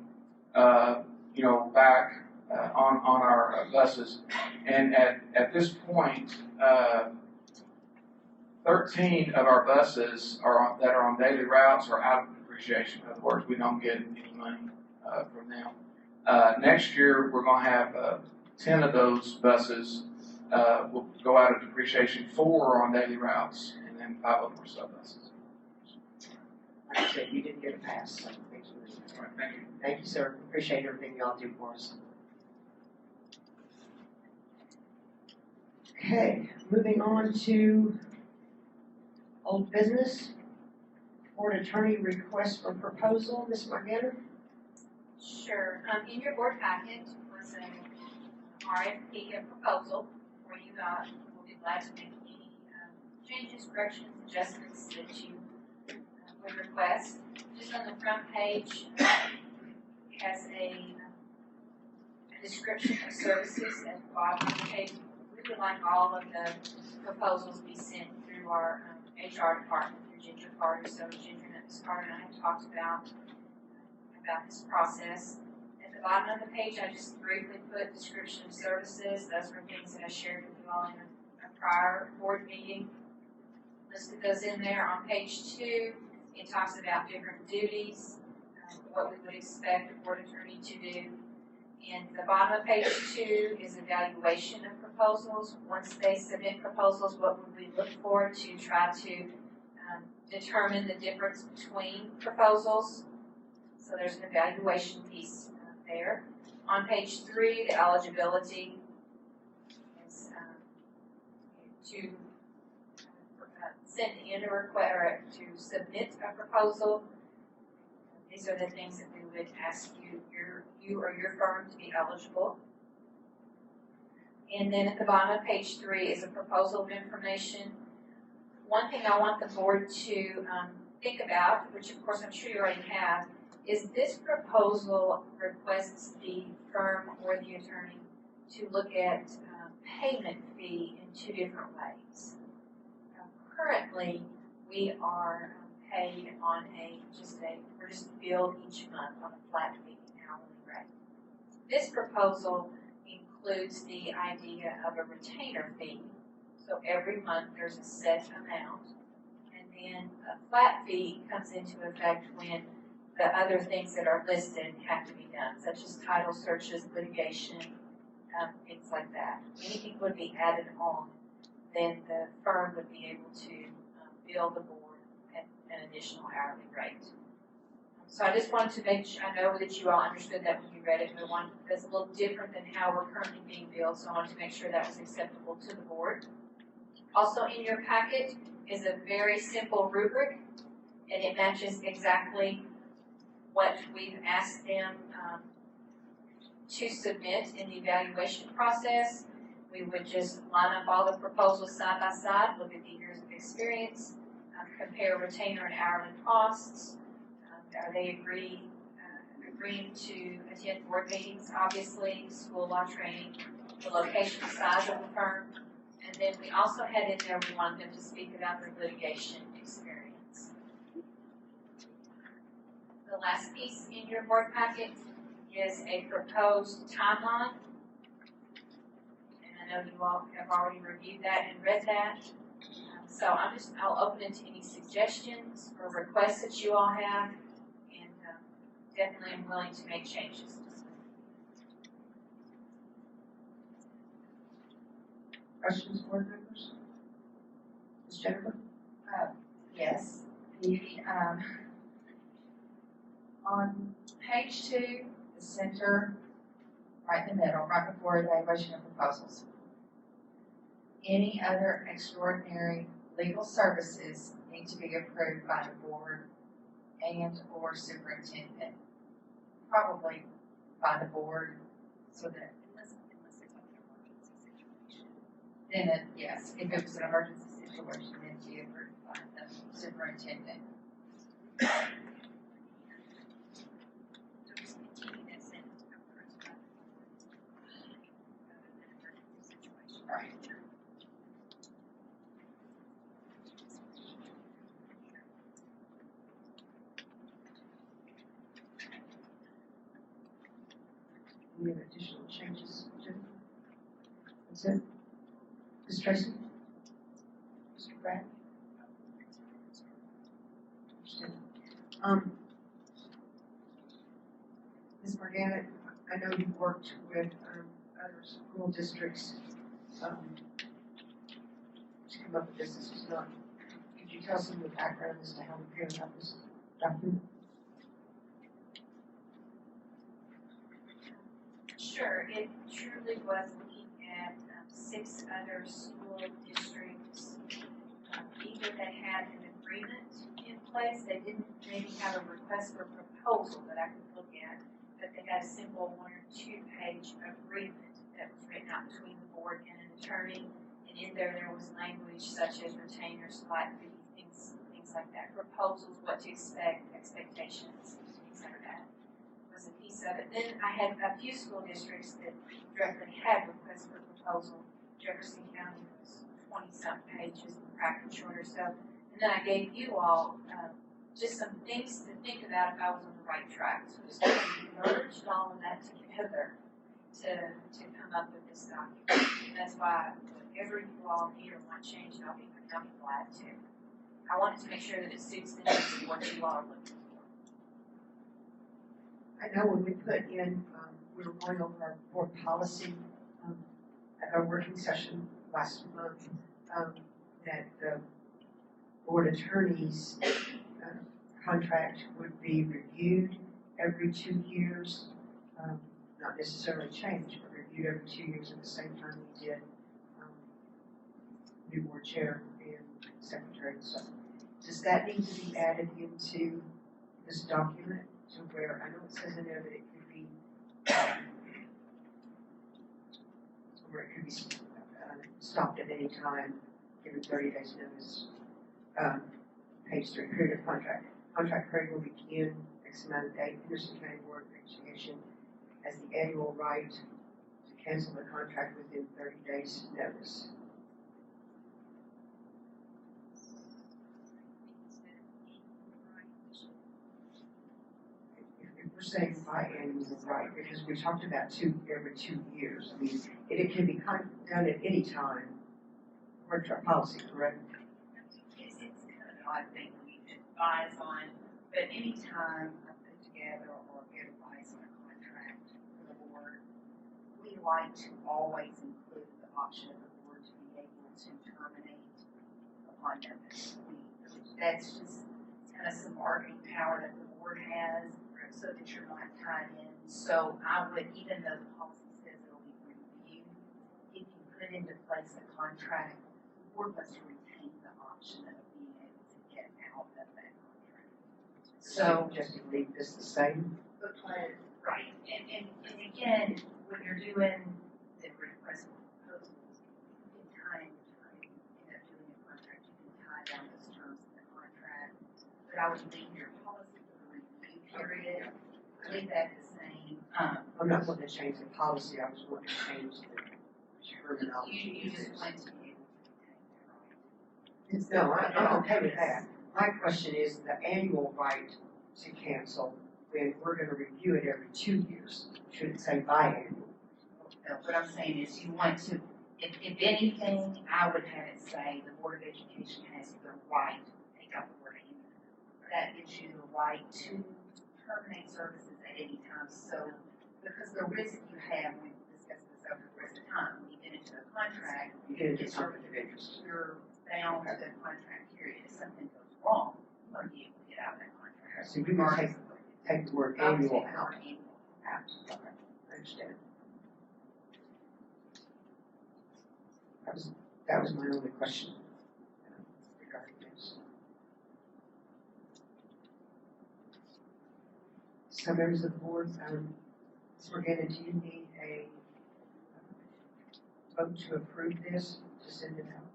back on our buses, and at this point, 13 of our buses that are on daily routes are out of depreciation. In other words, we don't get any money from them. Next year, we're going to have 10 of those buses will go out of depreciation. 4 are on daily routes, and then 5 of them are sub buses. Like I said, you didn't get a pass, so thank you. All right, thank you. Thank you, sir. Appreciate everything y'all do for us. Okay, moving on to old business. Board attorney request for proposal, Ms. Morgana. Sure. In your board packet was an RFP, a proposal, where you got, we'll be glad to make any changes, corrections, adjustments that you would request. Just on the front page, it has a description of services at the bottom of the page. We would like all of the proposals be sent through our HR department, through Ginger Carter. So Ginger and Ms. Carter and I have talked about this process. At the bottom of the page, I just briefly put description of services. Those were things that I shared with you all in a prior board meeting. Listed those in there. On page 2, it talks about different duties, what we would expect a board attorney to do. And the bottom of page 2 is evaluation of proposals. Once they submit proposals, what would we look for to try to determine the difference between proposals? So there's an evaluation piece there. On page 3, the eligibility is to send in a request or to submit a proposal. These are the things that we would ask you or your firm to be eligible. And then at the bottom of page 3 is a proposal of information. One thing I want the board to think about, which of course I'm sure you already have, is this proposal requests the firm or the attorney to look at payment fee in 2 different ways. Currently, we are paid on we're just billed each month on a flat fee hourly rate. This proposal includes the idea of a retainer fee. So every month there's a set amount, and then a flat fee comes into effect when the other things that are listed have to be done, such as title searches, litigation, things like that. Anything would be added on, then the firm would be able to bill the board at an additional hourly rate. So I just wanted to make sure, I know that you all understood that when you read it, but that's a little different than how we're currently being billed, so I wanted to make sure that was acceptable to the board. Also in your packet is a very simple rubric, and it matches exactly what we've asked them to submit in the evaluation process. We would just line up all the proposals side by side, look at the years of experience, compare retainer and hourly costs. Are they agreeing to attend board meetings, obviously, school law training, the location, size of the firm, and then we also had in there, we wanted them to speak about their litigation experience. The last piece in your board packet is a proposed timeline. And I know you all have already reviewed that and read that. So I'll open it to any suggestions or requests that you all have, and definitely am willing to make changes. Questions, board members? Ms. Jennifer? Yes. On page 2, the center, right in the middle, right before evaluation of proposals. Any other extraordinary legal services need to be approved by the board and or superintendent. Probably by the board, so that unless it's like an emergency situation. Then yes, if it was an emergency situation, then it'd be approved by the superintendent. Right. Any other additional changes, Jennifer? That's it? Ms. Tracy? Mr. Brad? Ms. Morgana, I know you've worked with other school districts to come up with this. This is not, could you tell us some of the background as to how we came about this document? Sure, it truly was looking at 6 other school districts, either that had an agreement in place, they didn't maybe have a request for proposal that I could look at, but they had a simple 1 or 2 page agreement that was written out between the board and an attorney, and in there was language such as retainers, flat fees, things like that, proposals, what to expect, expectations, things like that. Was a piece of it. Then I had a few school districts that directly had requests for proposal. Jefferson County was 20-something pages, Cracker shorter. So, and then I gave you all just some things to think about if I was on the right track. So just kind of merged all of that together to come up with this document. And that's why whatever you all need or want changed, I'll be glad to. I wanted to make sure that it suits the needs of what you all are looking for. I know when we put in, we were going over our board policy at our working session last month, that the board attorney's contract would be reviewed every 2 years, not necessarily changed, but reviewed every 2 years at the same time we did new board chair and secretary and stuff. Does that need to be added into this document to where, I know it says in there that it could be, where it could be stopped at any time, given 30 days notice. Page 3, period of contract. Contract period will begin X amount of date. Henderson County Board of Education has the annual right to cancel the contract within 30 days notice. If we're saying biannual, right, because we talked about every 2 years. I mean, it can be done at any time. According to our policy, correct? Yes, it's kind of an odd thing we advise on, but anytime I put together or get advice on a contract for the board, we like to always include the option of the board to be able to terminate upon notice. That's just kind of some bargaining power that the board has, so that you're not tied in. So I would, even though the policy says it'll be reviewed, if you put into place a contract, the board must retain the option of being able to get out of that contract. So, just to leave this the same. right, and again, when you're doing the request for proposals, you can time, end up doing a contract, you can tie down those terms in the contract. But I would leave your policy for the review period, leave that the same. I'm not wanting to change the policy, I was wanting to change the terminology. You just want to be able to retain that right. No, I'm okay with that. My question is the annual right to cancel, when we're gonna review it every 2 years. Should it say biannual? No, what I'm saying is you want to, if anything, I would have it say the Board of Education has the right, take out the word annual. That gives you the right to terminate services at any time. So, because the risk you have, we discussed this over the rest of the time, when you get into a contract, You get into conflict of interest. you're bound to the contract period. If something goes wrong, you want to be able to get out of that contract. So we can take the word annual out. Annual. Okay, I understand. That was my only question regarding this. So members of the board, Ms. Morgana, do you need a vote to approve this, to send it out?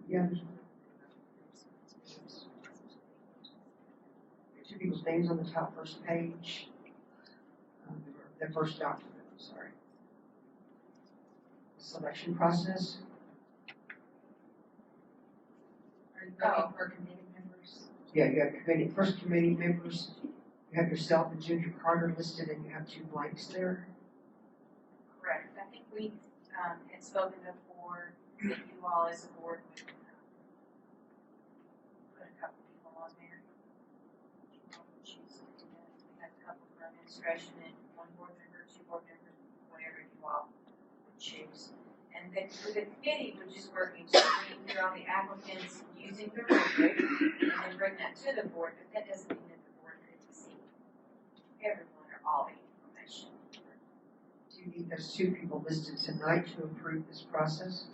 Yeah. There's two people's names on the top first page. The first document, I'm sorry. The selection process. Are you voting for committee members? Yeah, you have committee, first committee members. You have yourself and Junior Carter listed, and you have 2 blanks there. Correct. I think we had spoken before that you all as a board would put a couple people on there. You all would choose to do that. We had a couple for administration and 1 board member, 2 board members, whatever you all would choose. And then for the committee, we're just working to read through all the applicants using the rubric and then bring that to the board, but that doesn't mean that the board could see everyone or all the information. Do you need those 2 people listed tonight to approve this process?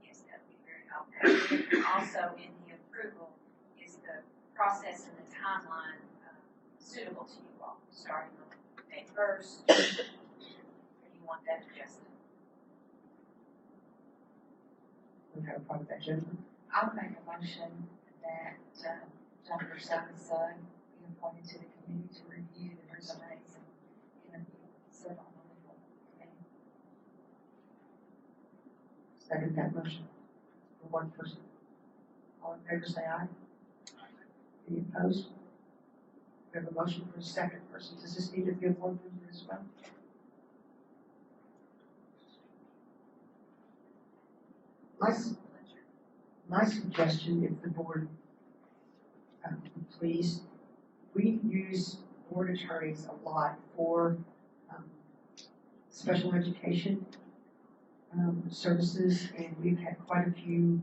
Yes, that would be very helpful. And also in the approval is the process and the timeline suitable to you all, starting on May 1st, or you want that adjusted? You have a problem with that, Jennifer? I'll make a motion that Dr. So-and-so be appointed to the committee to review the resumes and interview several wonderful committee. Second that motion for 1 person. All in favor, say aye. Any opposed? We have a motion for a second person. Does this need to be a board member as well? My suggestion, if the board would please, we use board attorneys a lot for special education services, and we've had quite a few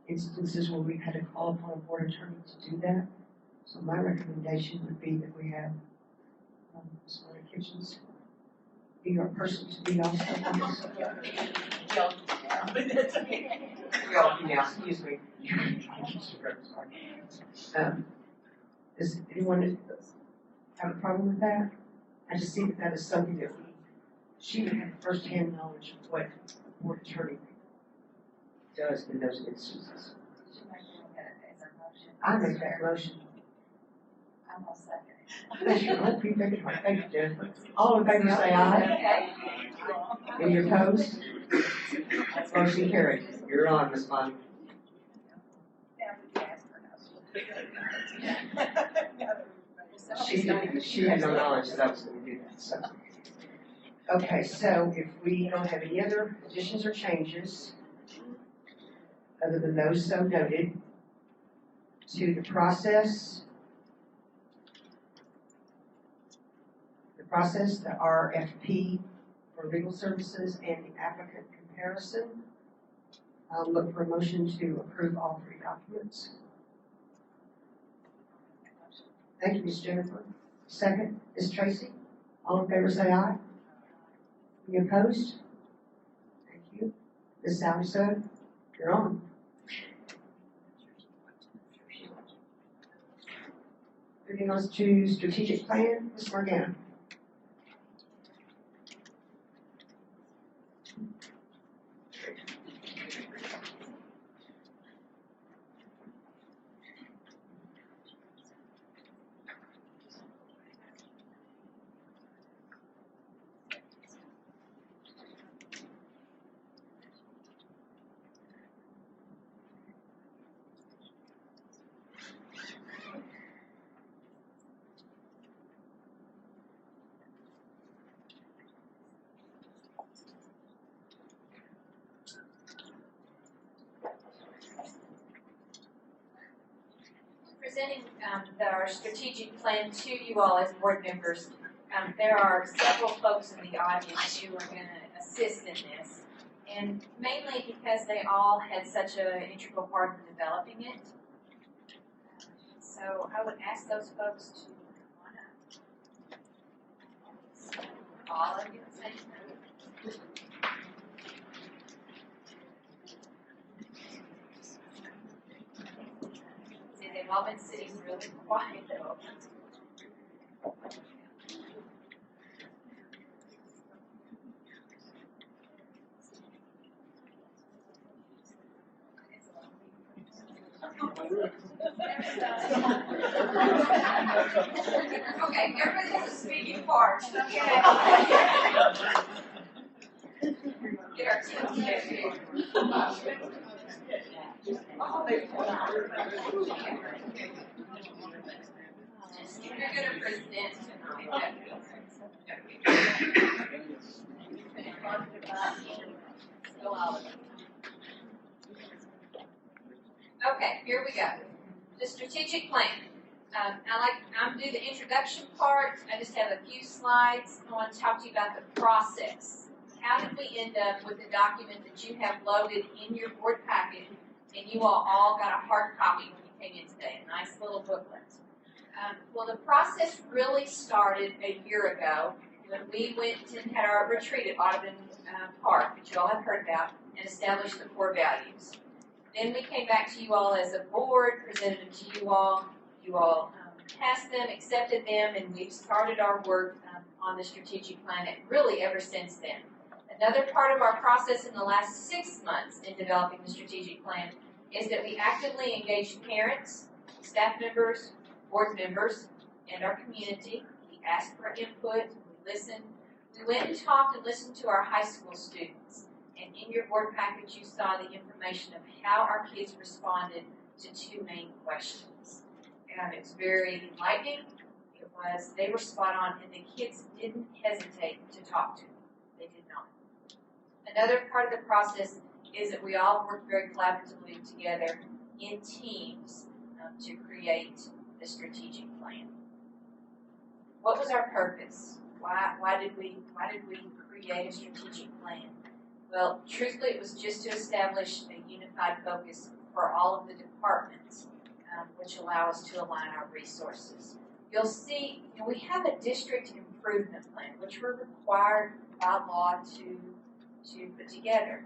instances where we've had to call upon a board attorney to do that. So my recommendation would be that we have Ms. Lorna Kitchens be our person to be also on this. Yeah, excuse me. Does anyone have a problem with that? I just see that that is something that she would have first-hand knowledge of what a board attorney does in those instances. I make that motion. I'm all second. Bless your heart, be big heart. Thank you, Jennifer. All in favor, say aye. Any opposed? Motion carried. You're on, Ms. Bonnie. She had no knowledge that I was going to do that, so. Okay, so if we don't have any other additions or changes, other than those so noted, to the process, the RFP for legal services, and the applicant comparison, I'll look for a motion to approve all three documents. Thank you, Ms. Jennifer. Second, Ms. Tracy. All in favor say aye. Any opposed? Thank you. Ms. Sally Sugg, you're on. Moving on to strategic plan, Ms. Morgana. Presenting our strategic plan to you all as board members. There are several folks in the audience who are going to assist in this, and mainly because they all had such an integral part in developing it. So I would ask those folks to come on up. All of you say no. See, they've all been sitting really quiet though. Okay, everybody has a speaking part. Okay. Get our team together. You're going to present tonight. Okay, here we go. The strategic plan. I'm doing the introduction part. I just have a few slides. I want to talk to you about the process. How did we end up with the document that you have loaded in your board packet, and you all got a hard copy when you came in today, a nice little booklet. Well, the process really started a year ago when we went and had our retreat at Audubon Park, which you all have heard about, and established the core values. Then we came back to you all as a board, presented them to you all. You all passed them, accepted them, and we've started our work on the strategic plan really ever since then. Another part of our process in the last 6 months in developing the strategic plan is that we actively engaged parents, staff members, board members, and our community. We asked for input, we listened. We went and talked and listened to our high school students. And in your board package, you saw the information of how our kids responded to 2 main questions. And it was very enlightening. They were spot on, and the kids didn't hesitate to talk to them. They did not. Another part of the process is that we all work very collaboratively together in teams to create the strategic plan. What was our purpose? Why did we create a strategic plan? Well, truthfully, it was just to establish a unified focus for all of the departments, which allow us to align our resources. You'll see, we have a district improvement plan, which we're required by law to put together.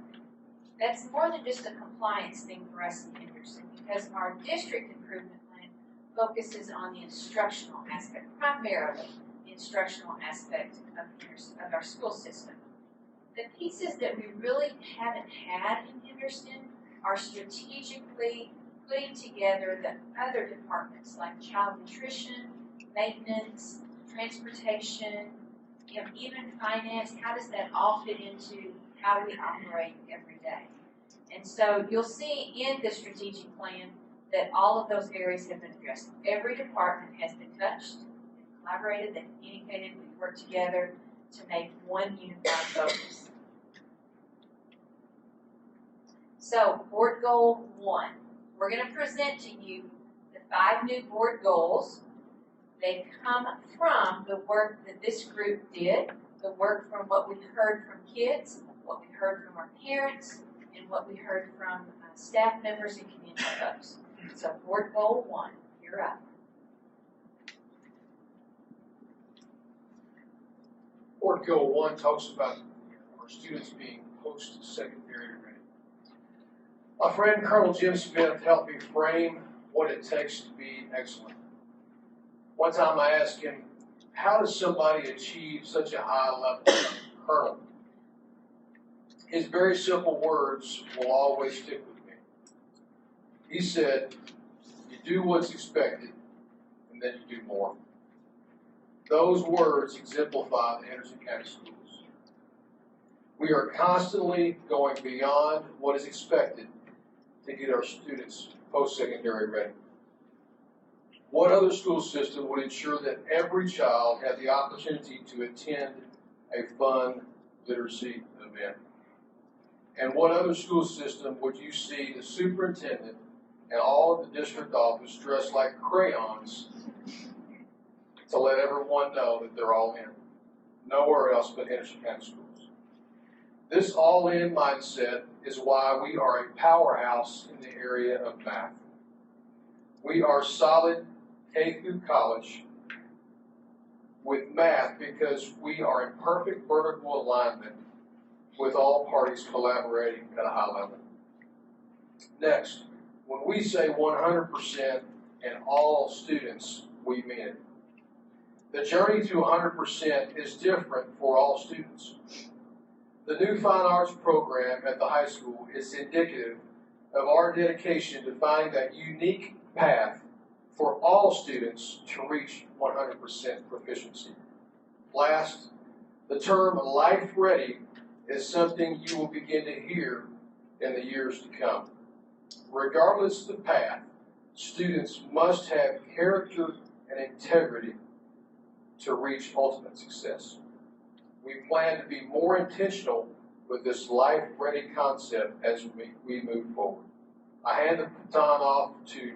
That's more than just a compliance thing for us in Henderson, because our district improvement plan focuses on the instructional aspect, primarily the instructional aspect of our school system. The pieces that we really haven't had in Henderson are strategically putting together the other departments like child nutrition, maintenance, transportation, even finance. How does that all fit into how do we operate every day? And so you'll see in the strategic plan that all of those areas have been addressed. Every department has been touched, they've collaborated, they've communicated, we've worked together to make one unified focus. So, board goal 1. We're going to present to you the 5 new board goals. They come from the work that this group did, the work from what we heard from kids, what we heard from our parents, in what we heard from staff members and community folks. So board goal 1, you're up. Board Goal 1 talks about our students being post-secondary ready. My friend Colonel Jim Smith helped me frame what it takes to be excellent. One time I asked him, how does somebody achieve such a high level, Colonel? His very simple words will always stick with me. He said, you do what's expected, and then you do more. Those words exemplify the Henderson County Schools. We are constantly going beyond what is expected to get our students post-secondary ready. What other school system would ensure that every child had the opportunity to attend a fun literacy event? And what other school system would you see the superintendent and all of the district office dressed like crayons to let everyone know that they're all in? Nowhere else but Henderson County Schools. This all-in mindset is why we are a powerhouse in the area of math. We are solid K through college with math because we are in perfect vertical alignment with all parties collaborating at a high level. Next, when we say 100% and all students, we mean it. The journey to 100% is different for all students. The new fine arts program at the high school is indicative of our dedication to finding that unique path for all students to reach 100% proficiency. Last, the term life ready is something you will begin to hear in the years to come. Regardless of the path, students must have character and integrity to reach ultimate success. We plan to be more intentional with this life-ready concept as we move forward. I hand the baton off to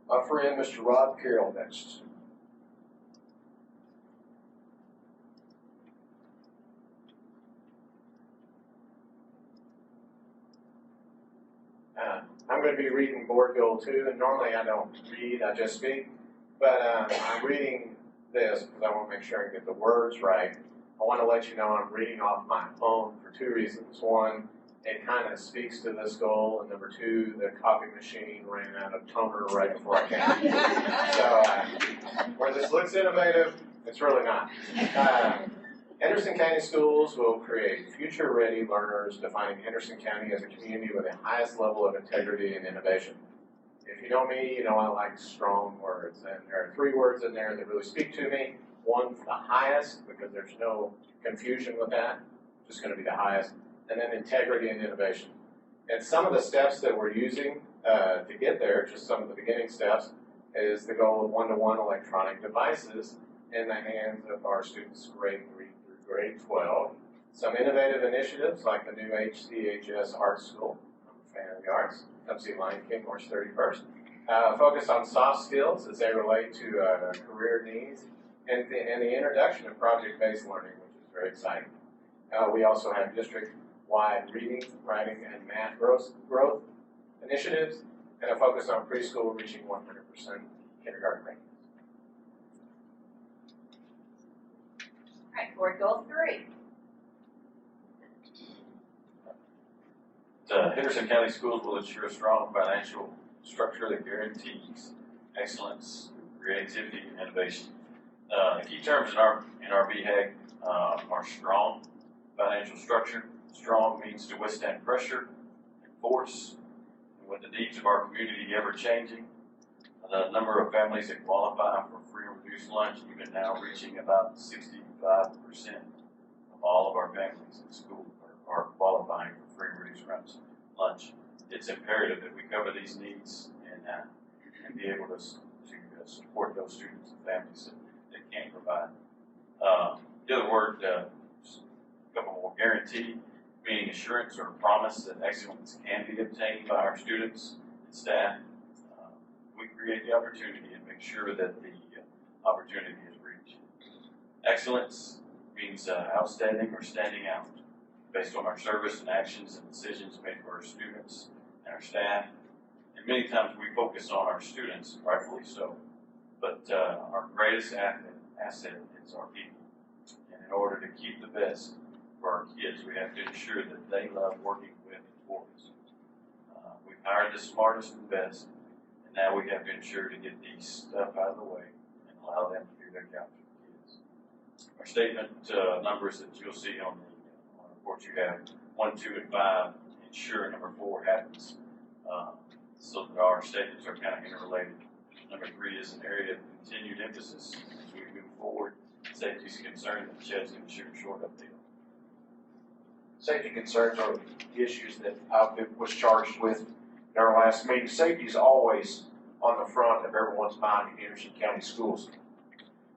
my friend, Mr. Rod Carroll, next. I'm going to be reading Board Goal 2, and normally I don't read, I just speak, but I'm reading this because I want to make sure I get the words right. I want to let you know I'm reading off my phone for 2 reasons. One, it kind of speaks to this goal, and number 2, the copy machine ran out of toner right before I came. So where this looks innovative, it's really not. Henderson County Schools will create future-ready learners, defining Henderson County as a community with the highest level of integrity and innovation. If you know me, you know I like strong words, and there are 3 words in there that really speak to me. One's the highest, because there's no confusion with that, just going to be the highest, and then integrity and innovation. And some of the steps that we're using to get there, just some of the beginning steps, is the goal of one-to-one electronic devices in the hands of our students grade 3 through grade 12. Some innovative initiatives like the new HCHS Art School. I'm a fan of the arts. Come see Lion King March 31st. Focus on soft skills as they relate to career needs and the introduction of project-based learning, which is very exciting. We also have district-wide reading, writing, and math growth initiatives, and a focus on preschool reaching 100% kindergarten rankings. All right, Board Goal 3. Henderson County Schools will ensure a strong financial structure that guarantees excellence, creativity, and innovation. The key terms in our BHAG are strong financial structure. Strong means to withstand pressure and force. And with the needs of our community ever changing, the number of families that qualify for free and reduced lunch even now reaching about 65% of all of our families in school are qualifying for free and reduced lunch. It's imperative that we cover these needs and be able to support those students and families that can't provide. The other word, a couple more, guarantee, meaning assurance or promise that excellence can be obtained by our students and staff. We create the opportunity and make sure that the opportunity is reached. Excellence means outstanding or standing out. based on our service and actions and decisions made for our students and our staff. And many times we focus on our students, rightfully so, but our greatest asset is our people. And in order to keep the best for our kids, we have to ensure that they love working with and for us. We've hired the smartest and best, and now we have to ensure to get these stuff out of the way and allow them to do their job for the kids. Our statement numbers that you'll see on the report you have, 1, 2, and 5, ensure number 4 happens. So that our statements are kind of interrelated. Number 3 is an area of continued emphasis as we move forward. Safety is a concern that Chad's going to share a short update on. Safety concerns are issues that I was charged with in our last meeting. Safety is always on the front of everyone's mind in Henderson County Schools.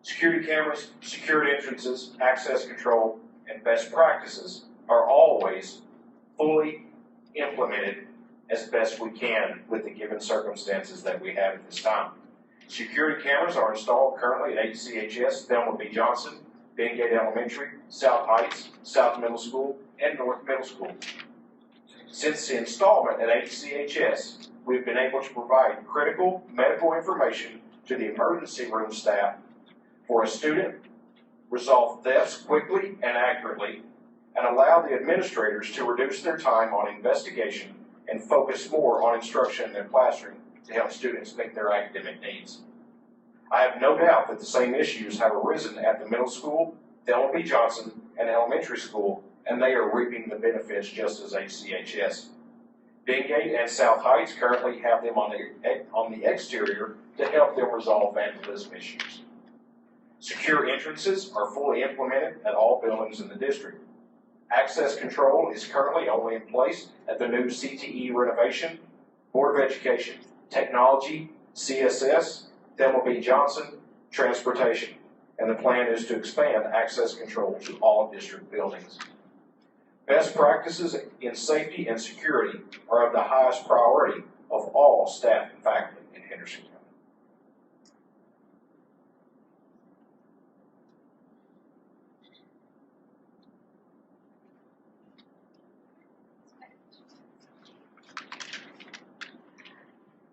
Security cameras, secured entrances, access control, and best practices are always fully implemented as best we can with the given circumstances that we have at this time. Security cameras are installed currently at HCHS, Thelma B. Johnson, Bengate Elementary, South Heights, South Middle School, and North Middle School. Since the installment at HCHS, we've been able to provide critical medical information to the emergency room staff for a student, resolve thefts quickly and accurately, and allow the administrators to reduce their time on investigation and focus more on instruction in their classroom to help students meet their academic needs. I have no doubt that the same issues have arisen at the middle school, Thelma B. Johnson, and elementary school, and they are reaping the benefits just as HCHS. Bengate and South Heights currently have them on the exterior to help them resolve vandalism issues. Secure entrances are fully implemented at all buildings in the district. Access control is currently only in place at the new CTE renovation, Board of Education, Technology, CSS, Thelma B. Johnson, Transportation, and the plan is to expand access control to all district buildings. Best practices in safety and security are of the highest priority of all staff and faculty in Henderson County.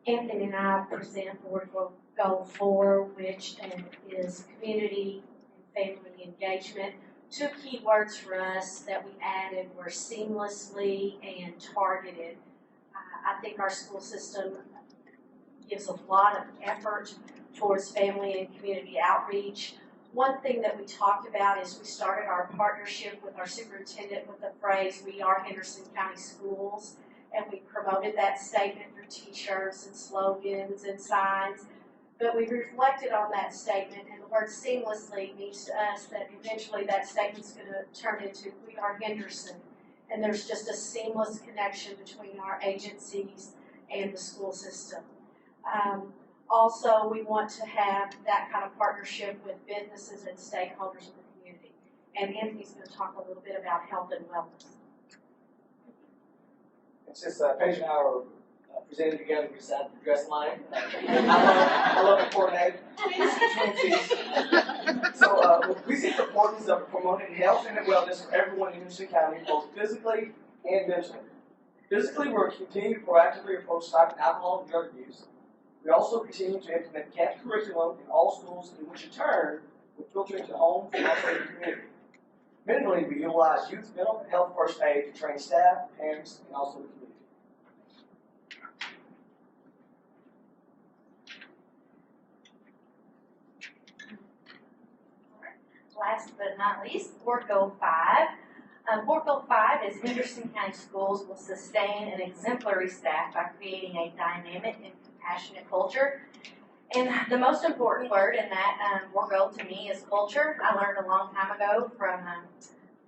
Anthony and I present Board Goal 4, which is community and family engagement. 2 key words for us that we added were seamlessly and targeted. I think our school system gives a lot of effort towards family and community outreach. One thing that we talked about is we started our partnership with our superintendent with the phrase, "We are Henderson County Schools," and we promoted that statement through t-shirts and slogans and signs. But we reflected on that statement, and the word seamlessly means to us that eventually that statement's going to turn into "We are Henderson," and there's just a seamless connection between our agencies and the school system. Also, we want to have that kind of partnership with businesses and stakeholders in the community. And Anthony's going to talk a little bit about health and wellness. Since Paige and I were presented together, we decided to dress line. I love the coordinate. So we see the importance of promoting health and wellness for everyone in Henderson County, both physically and mentally. Physically, we're continuing to proactively approach stopping alcohol and drug abuse. We also continue to implement camp curriculum in all schools, in which in turn will filter into homes and also the community. Mentally, we utilize youth mental health first aid to train staff, parents, and also the community. Last but not least, Board Goal 5. Board Goal 5 is Henderson County Schools will sustain an exemplary staff by creating a dynamic and compassionate culture. And the most important word in that Board Goal to me is culture. I learned a long time ago from a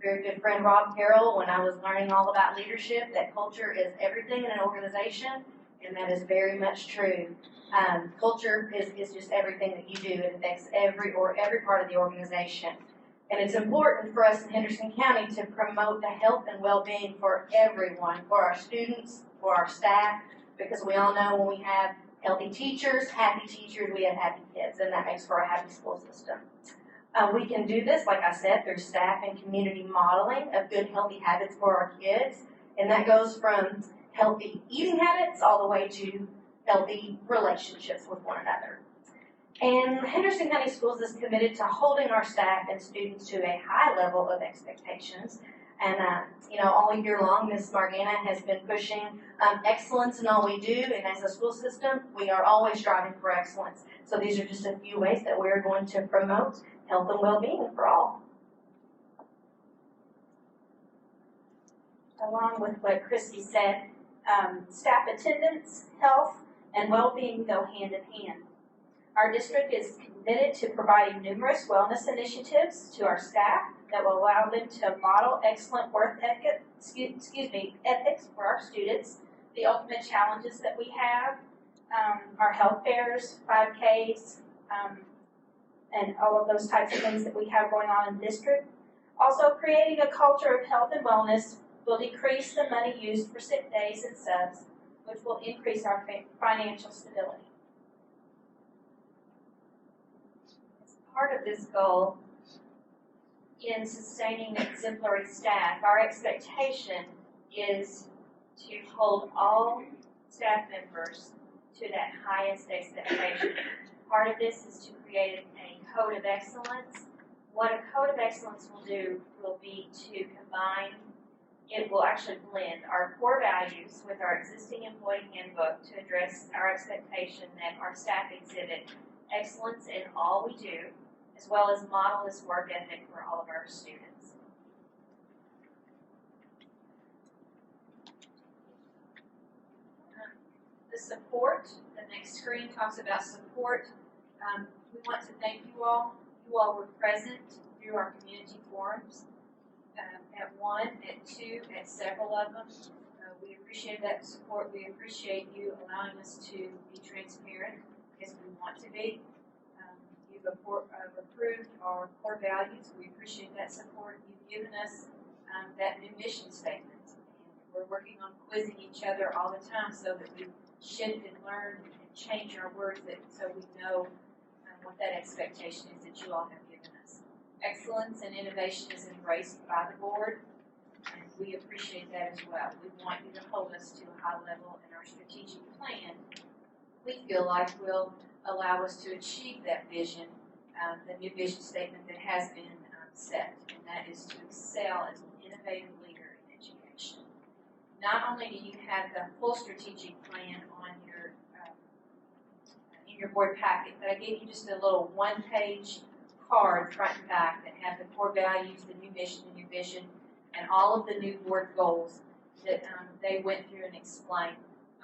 very good friend Rob Carroll when I was learning all about leadership that culture is everything in an organization, and that is very much true. Culture is just everything that you do. It affects every part of the organization. And it's important for us in Henderson County to promote the health and well-being for everyone, for our students, for our staff, because we all know when we have healthy teachers, we have happy kids, and that makes for a happy school system. We can do this, like I said, through staff and community modeling of good, healthy habits for our kids. And that goes from healthy eating habits all the way to healthy relationships with one another. And Henderson County Schools is committed to holding our staff and students to a high level of expectations. And, all year long, Ms. Margana has been pushing excellence in all we do. And as a school system, we are always striving for excellence. So these are just a few ways that we're going to promote health and well-being for all. Along with what Christy said, staff attendance, health, and well-being go hand in hand. Our district is committed to providing numerous wellness initiatives to our staff that will allow them to model excellent work ethics for our students. The ultimate challenges that we have, our health fairs, 5Ks, and all of those types of things that we have going on in the district. Also, creating a culture of health and wellness will decrease the money used for sick days and subs, which will increase our financial stability. As part of this goal, in sustaining exemplary staff, our expectation is to hold all staff members to that highest expectation. Part of this is to create a code of excellence. What a code of excellence will do will be to combine, it will actually blend our core values with our existing employee handbook to address our expectation that our staff exhibit excellence in all we do, as well as model this work ethic for all of our students. The support, the next screen talks about support. We want to thank you all. You all were present through our community forums at 1, at 2, at several of them. We appreciate that support. We appreciate you allowing us to be transparent as we want to be. You've approved our core values. We appreciate that support. You've given us that new mission statement. And we're working on quizzing each other all the time so that we shift and learn and change our words so we know what that expectation is that you all have given us. Excellence and innovation is embraced by the board, and we appreciate that as well. We want you to hold us to a high level, and our strategic plan, we feel like, will allow us to achieve that vision, the new vision statement that has been set, and that is to excel as an innovative leader in education. Not only do you have the full strategic plan on your in your board packet, but I gave you just a little one-page card front and back that have the core values, the new mission, the new vision, and all of the new board goals that they went through and explained.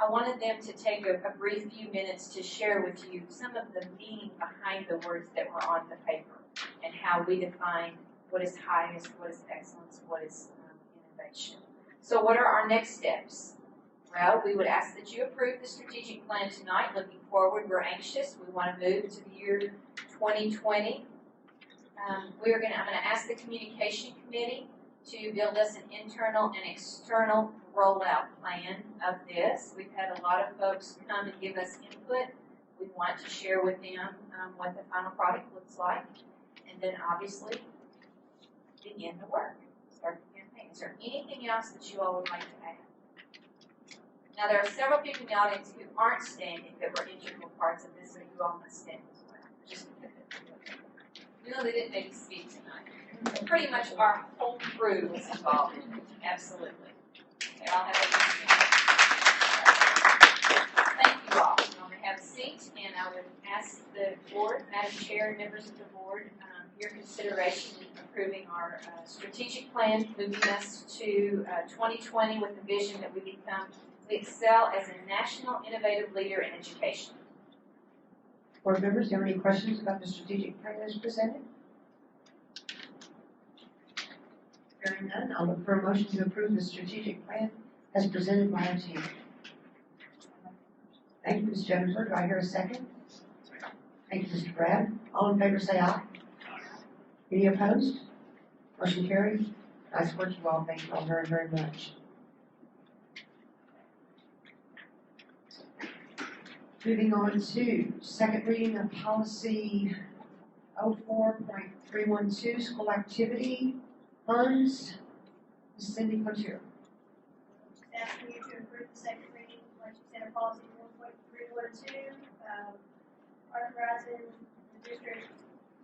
I wanted them to take a brief few minutes to share with you some of the meaning behind the words that were on the paper and how we define what is highest, what is excellence, what is innovation. So what are our next steps? Well, we would ask that you approve the strategic plan tonight. Looking forward, we're anxious. We want to move to the year 2020. I'm going to ask the communication committee to build us an internal and external rollout plan of this. We've had a lot of folks come and give us input. We want to share with them what the final product looks like, and then obviously begin the work, start the campaign. Is there anything else that you all would like to add? Now, there are several people in the audience who aren't standing that were integral parts of this, so you all must stand as well. Just we know they didn't maybe speak tonight. Pretty much our whole crew was involved in it. Absolutely. Okay, I'll have a thank you all. I'm going to have a seat, and I would ask the board, Madam Chair, and members of the board, your consideration in approving our strategic plan, moving us to 2020 with the vision that we excel as a national innovative leader in education. Board members, do you have any questions about the strategic plan as presented? Hearing none, I'll look for a motion to approve the strategic plan as presented by our team. Thank you, Ms. Jennifer. Do I hear a second? Thank you, Mr. Brad. All in favor say aye. Any opposed? Motion carried. Nice work, you all. Thank you all very, very much. Moving on to second reading of policy 04.312, school activity funds. Ms. Cindy Cloutier. Asking you to approve the second reading of legislative policy 1.312, authorizing the district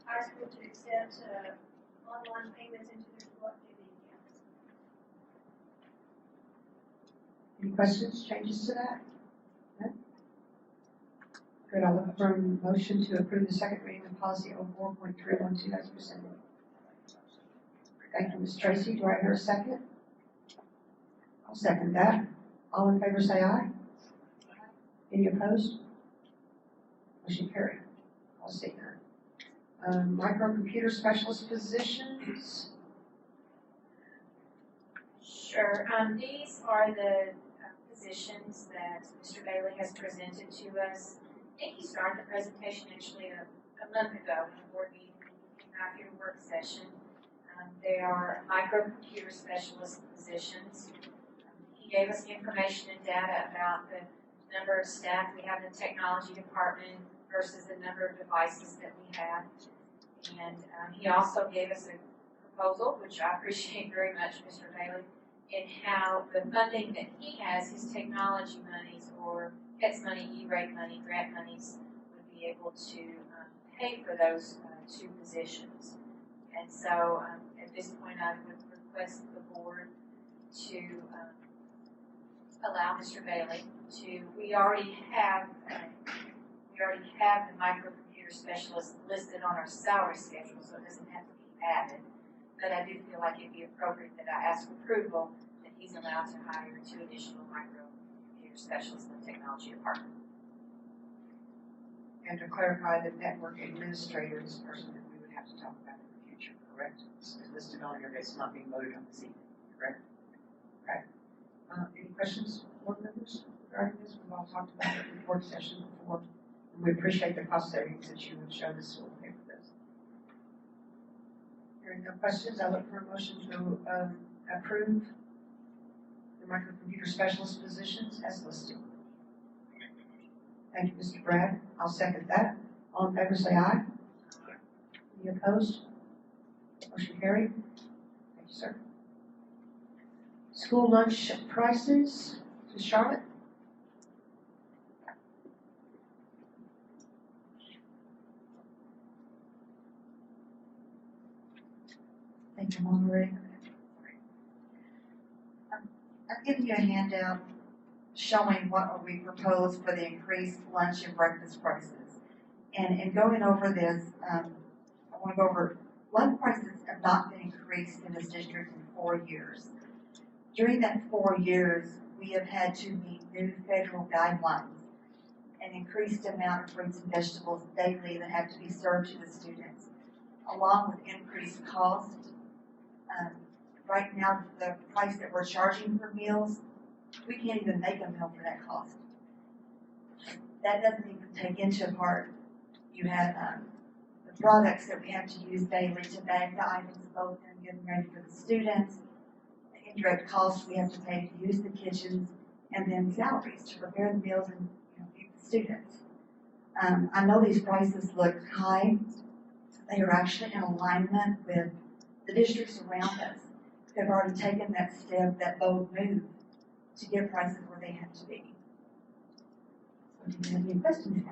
high school to accept online payments into their school activity accounts. Any questions, changes to that? No? Good, I'll look for a motion to approve the second reading of policy 04.312 as presented. Thank you, Ms. Tracy. Do I hear a second? I'll second that. All in favor say aye. Any opposed? Motion carried. I'll see her. Microcomputer specialist positions. Sure. These are the positions that Mr. Bailey has presented to us. I think he started the presentation actually a month ago in a board meeting, after a work session. They are microcomputer specialist positions. He gave us information and data about the number of staff we have in the technology department versus the number of devices that we have. And he also gave us a proposal, which I appreciate very much, Mr. Bailey, in how the funding that he has, his technology monies or PETS money, E-rate money, grant monies, would be able to pay for those two positions. And so at this point, I would request the board to allow Mr. Bailey to, we already have the microcomputer specialist listed on our salary schedule, so it doesn't have to be added. But I do feel like it'd be appropriate that I ask approval that he's allowed to hire 2 additional microcomputer specialists in the technology department. And to clarify, the network administrator is the person that we would have to talk about in the future, correct? It's listed on here, but it's not being voted on this evening, correct? Okay. Any questions, board members, regarding this? We've all talked about it in the work session before, and we appreciate the cost savings that you have shown us will pay for this. Hearing no questions, I look for a motion to approve the microcomputer specialist positions as listed. Thank you, Mr. Brad. I'll second that. All in favor say aye. Any opposed? Motion carried. Thank you, sir. School lunch prices. Ms. Charlotte? Thank you, Monterey. I've given you a handout showing what we propose for the increased lunch and breakfast prices. And in going over this, I want to go over lunch prices have not been increased in this district in 4 years. During that 4 years, we have had to meet new federal guidelines, an increased amount of fruits and vegetables daily that have to be served to the students, along with increased cost. Right now, the price that we're charging for meals, we can't even make a meal for that cost. That doesn't even take into part, you have the products that we have to use daily to bag the items, both and get them ready for the students, the indirect costs we have to pay to use the kitchens, and then salaries to prepare the meals and feed the students. I know these prices look high. They are actually in alignment with the districts around us. They've already taken that step, that bold move, to get prices where they have to be. So do you have any questions for me?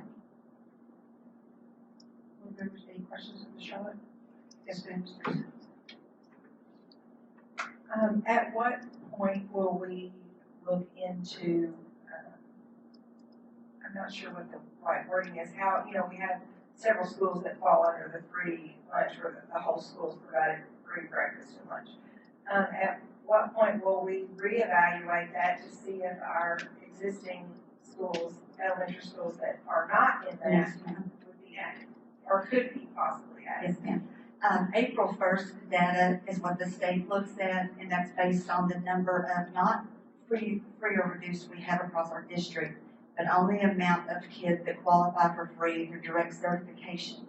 Board members, any questions of Ms. Charlotte? Yes, ma'am. At what point will we look into, I'm not sure what the right wording is, how, we have several schools that fall under the free lunch, where the whole school is provided free breakfast and lunch. At what point will we reevaluate that to see if our existing schools, elementary schools that are not in that would be added, or could be possibly added? Yes, ma'am. April 1st data is what the state looks at, and that's based on the number of not free or reduced we have across our district, but only the amount of kids that qualify for free through direct certification.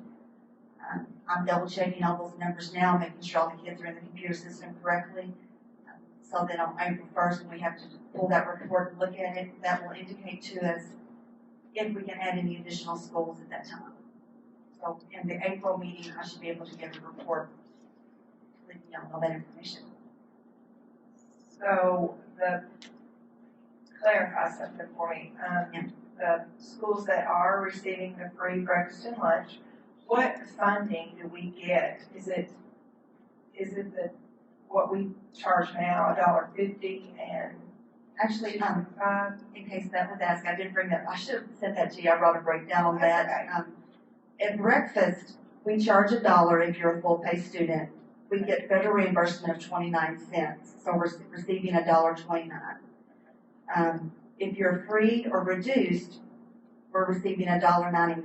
I'm double checking all those numbers now, making sure all the kids are in the computer system correctly. So that on April 1st, when we have to pull that report and look at it, that will indicate to us if we can add any additional schools at that time. So So in the April meeting, I should be able to give a report with all that information. So clarify something for me. The schools that are receiving the free breakfast and lunch, what funding do we get? Is it what we charge now, $1.50 and Actually, in case that was asked, I did bring that, I should have sent that to you, I brought a breakdown on that. At breakfast, we charge $1 if you're a full pay student. We get federal reimbursement of 29 cents, so we're receiving $1.29. If you're free or reduced, we're receiving $1.99.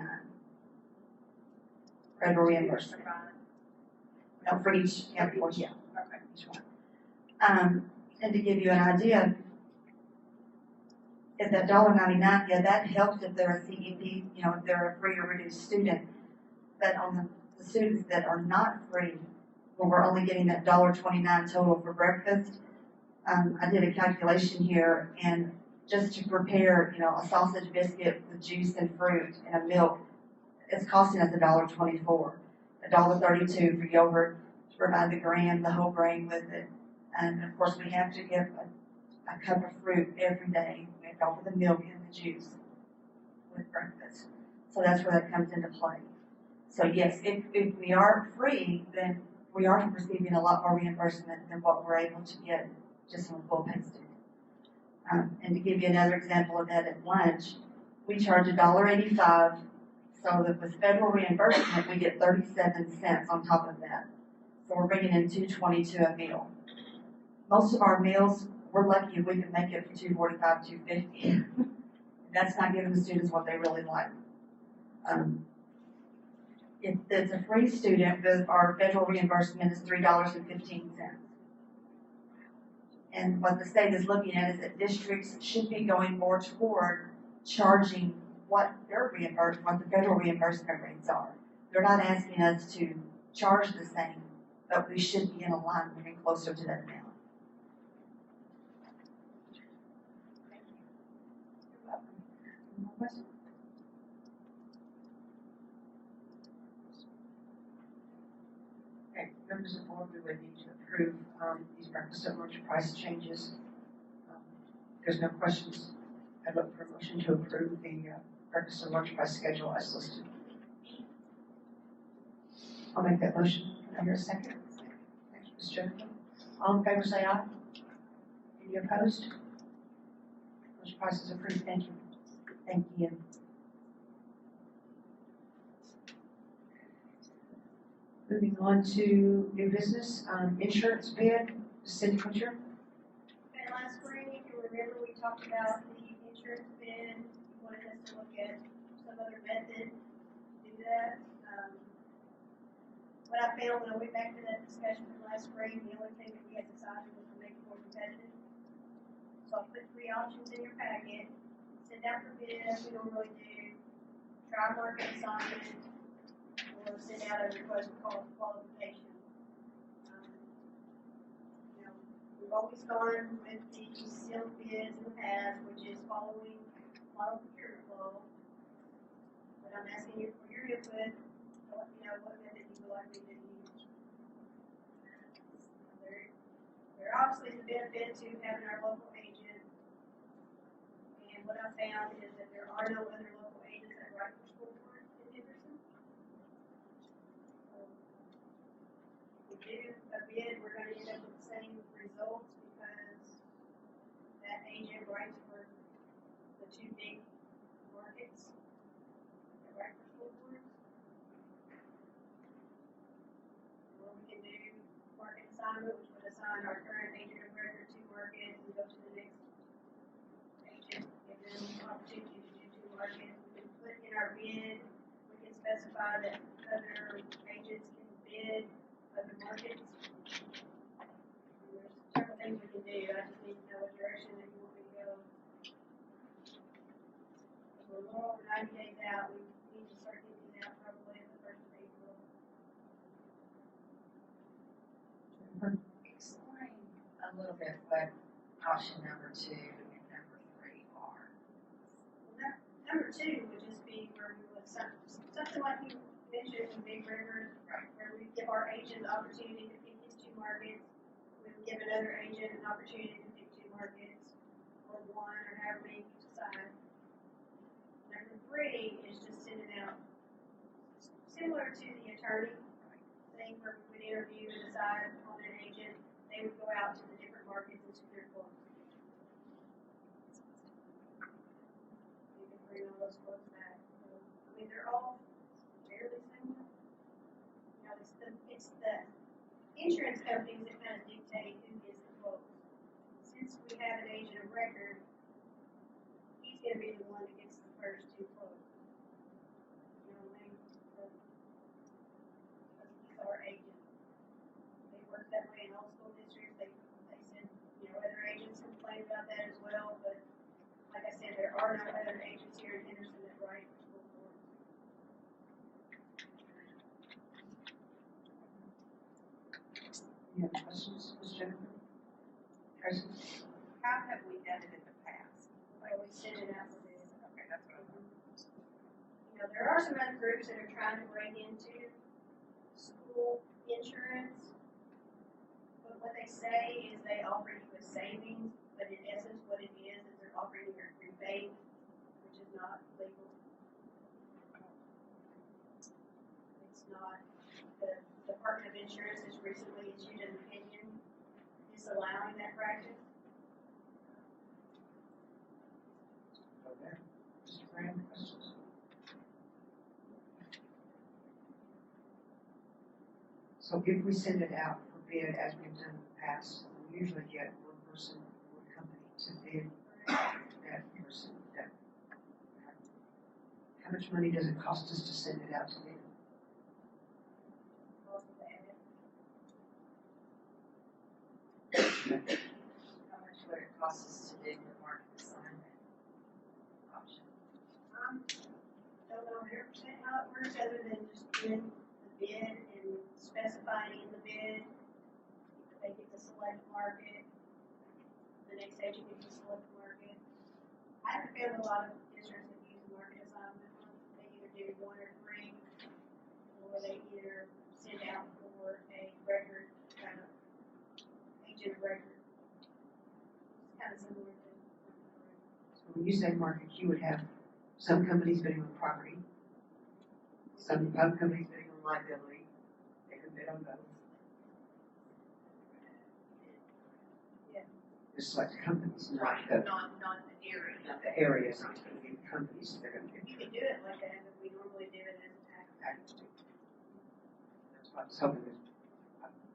Federal reimbursement. No, for each, each one. And to give you an idea, if that $1.99, yeah, that helps if they're a CEP, if they're a free or reduced student. But on the students that are not free, well, we're only getting that $1.29 total for breakfast. I did a calculation here, and just to prepare, a sausage biscuit with juice and fruit and a milk, it's costing us $1.24, $1.32 for yogurt to provide the graham, the whole grain with it. And of course, we have to give a cup of fruit every day. We have to offer the milk and the juice with breakfast. So that's where that comes into play. So yes, if we are free, then we are receiving a lot more reimbursement than what we're able to get just from a full pay student. And to give you another example of that, at lunch, we charge $1.85, so that with federal reimbursement, we get 37 cents on top of that. So we're bringing in $2.22 a meal. Most of our meals, we're lucky if we can make it for $2.45, $2.50. That's not giving the students what they really like. If it's a free student, our federal reimbursement is $3.15. And what the state is looking at is that districts should be going more toward charging what the federal reimbursement rates are. They're not asking us to charge the same, but we should be in a line moving closer to that amount. Any more questions? Okay, members of the board, we would need to approve these breakfast and lunch price changes. If there's no questions, I'd look for a motion to approve the breakfast and lunch price schedule as listed. I'll make that motion. Can I hear a second? Thank you, Ms. Jennifer. All in favor, say aye. Any opposed? Those prices approved. Thank you. Thank you. Moving on to new business, insurance bid, Cindy Butcher. Okay, last spring, if you remember, we talked about the insurance bid. You wanted us to look at some other method to do that. What I found when I went back to that discussion from last spring, the only thing that we had decided was to make it more competitive. So I put 3 options in your packet. Send out for bid, as we normally do. Try market assignment, or send out a request for qualification. We've always gone with the sealed bids in the past, which is following model procurement law. But I'm asking you for your input, to let me know what method you would like me to use. There obviously is a benefit to having our local agent. And what I found is that there are no other local agents that write for school board in Henderson. If we do a bid, we're going to end up with the same results because that agent writes for the 2 big markets that write for school boards. Or we can do market assignment, which would assign our current agent of record to markets and go to the next agent, give them the opportunity to do 2 markets. We can put in our bid, we can specify that other agents can bid other markets. There's several things we can do. I just need to know what direction that you want me to go. We're a little over 90 days out. We need to start getting it out probably in the 1st of April. Explain a little bit what option number 2 and number 3 are. Well, number 2 would just be where we would something like you mentioned in Big River, where we give our agent the opportunity to pick his 2 markets. We would give another agent an opportunity to pick 2 markets, or 1, or however many you decide. Number 3 is just sending out, similar to the attorney thing where we would interview and decide on an agent. They would go out to the different markets and secure quotes. You can bring all those quotes back. So, I mean, they're all fairly similar. You know, it's the insurance companies that kind of dictate who gets the quotes. Since we have an agent of record, he's going to be the one that gets the first 2 quotes. You know what I mean? Because he's our agent. They work that way in all school districts. They send, you know, other agents complain about that as well. But like I said, there are no other agents here in Henderson that write for school boards. Any other questions, Ms. Jennifer? Tracy? How have we done it in the past? Like we send it out to bid. Okay, that's what I'm. You know, there are some other groups that are trying to break into school insurance. But what they say is they offer you a savings, but in essence what it is they're offering you a rebate, which is not legal. It's not. The Department of Insurance has recently issued an opinion disallowing that practice. Okay. Mr. Graham, questions? So if we send it out for bid, as we've done in the past, we usually get 1 person, 1 company to bid that person. How much money does it cost us to send it out to bid? How much would it cost us to do the market assignment option? Don't know 100% how it works other than just doing the bid and specifying in the bid. They get to select market. The next agent gets to select market. I haven't found a lot of districts that use market assignment. They either do 1 or 3, or they either send out for a record, kind of agent of record. It's kind of similar to. So when you say market, you would have some companies bidding on property, some companies bidding on liability. They could bid on both. Yeah. Just like the companies, not Right, the, not the area. not the areas, not the companies. They're going to You bid. can do it like that, but we normally do it as a tax. That's what I was hoping that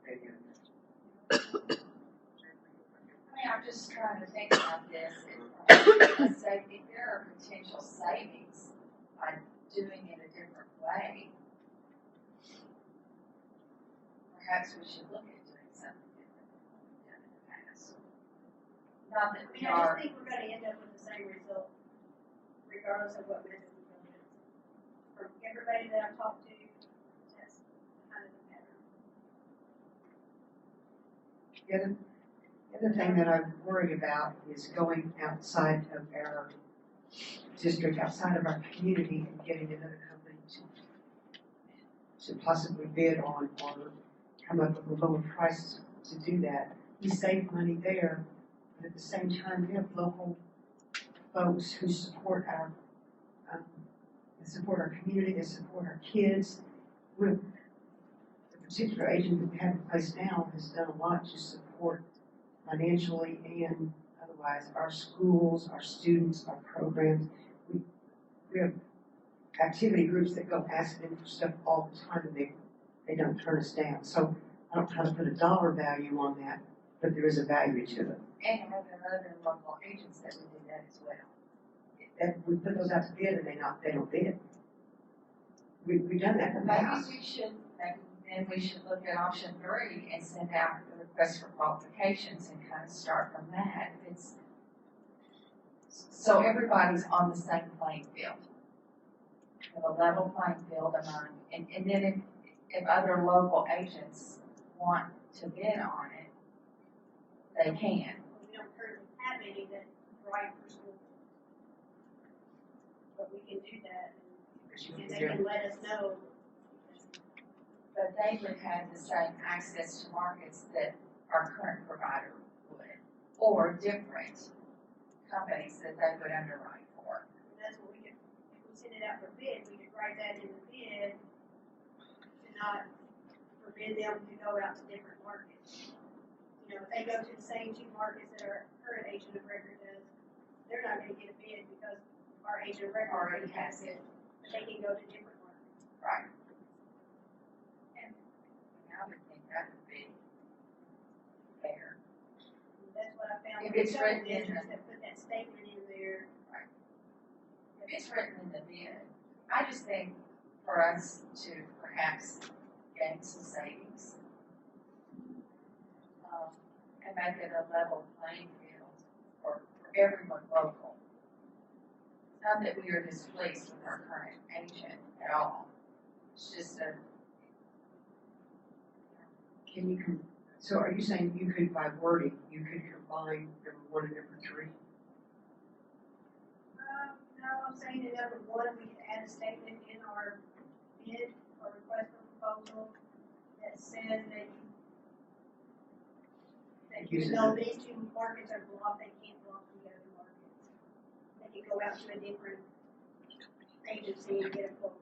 maybe. I mean, I'm just trying to think about this. If there are potential savings by doing it a different way, perhaps we should look at doing something different than what we've done in the past. Not that we I are. just think we're gonna end up with the same result, regardless of what method we go with. From everybody that I've talked to, that's kind of the pattern. The other thing that I'm worried about is going outside of our district, outside of our community, and getting another company to possibly bid on or come up with a lower price to do that. We save money there, but at the same time, we have local folks who support our community, they support our kids. The particular agent that we have in place now has done a lot to support financially and otherwise our schools, our students, our programs. We have activity groups that go ask them for stuff all the time, and they don't turn us down. So I don't know how to put a dollar value on that, but there is a value to it. And there are other local agents that would do that as well. That we put those out to bid, and they don't bid. We've done that in the past. Then we should look at option 3 and send out the request for qualifications and kind of start from that. So everybody's on the same playing field. Have a level playing field among, and then if other local agents want to bid on it, they can. We don't currently have any that write for school. But we can do that, and they can let us know but they would have the same access to markets that our current provider would, or different companies that they would underwrite for. And that's what we could, if we send it out for bid, we could write that in the bid to not forbid them to go out to different markets. You know, if they go to the same two markets that our current agent of record does, they're not gonna get a bid because our agent of record already has it, but they can go to different markets. Right. And I would think that would be fair. And that's what I found. If with it's several written in districts that put that statement in there. Right. If it's written in the bid, I just think for us to perhaps gain some savings, and make it a level playing field for everyone local. It's not that we are displeased with our current agent at all. It's just a, Can you, so are you saying you could, by wording, you could combine number 1 and number 3? No, I'm saying in number 1, we can add a statement in our bid or request for proposal that says that you know these two markets are blocked, they can't block the other markets. They can go out to a different agency and get a quote.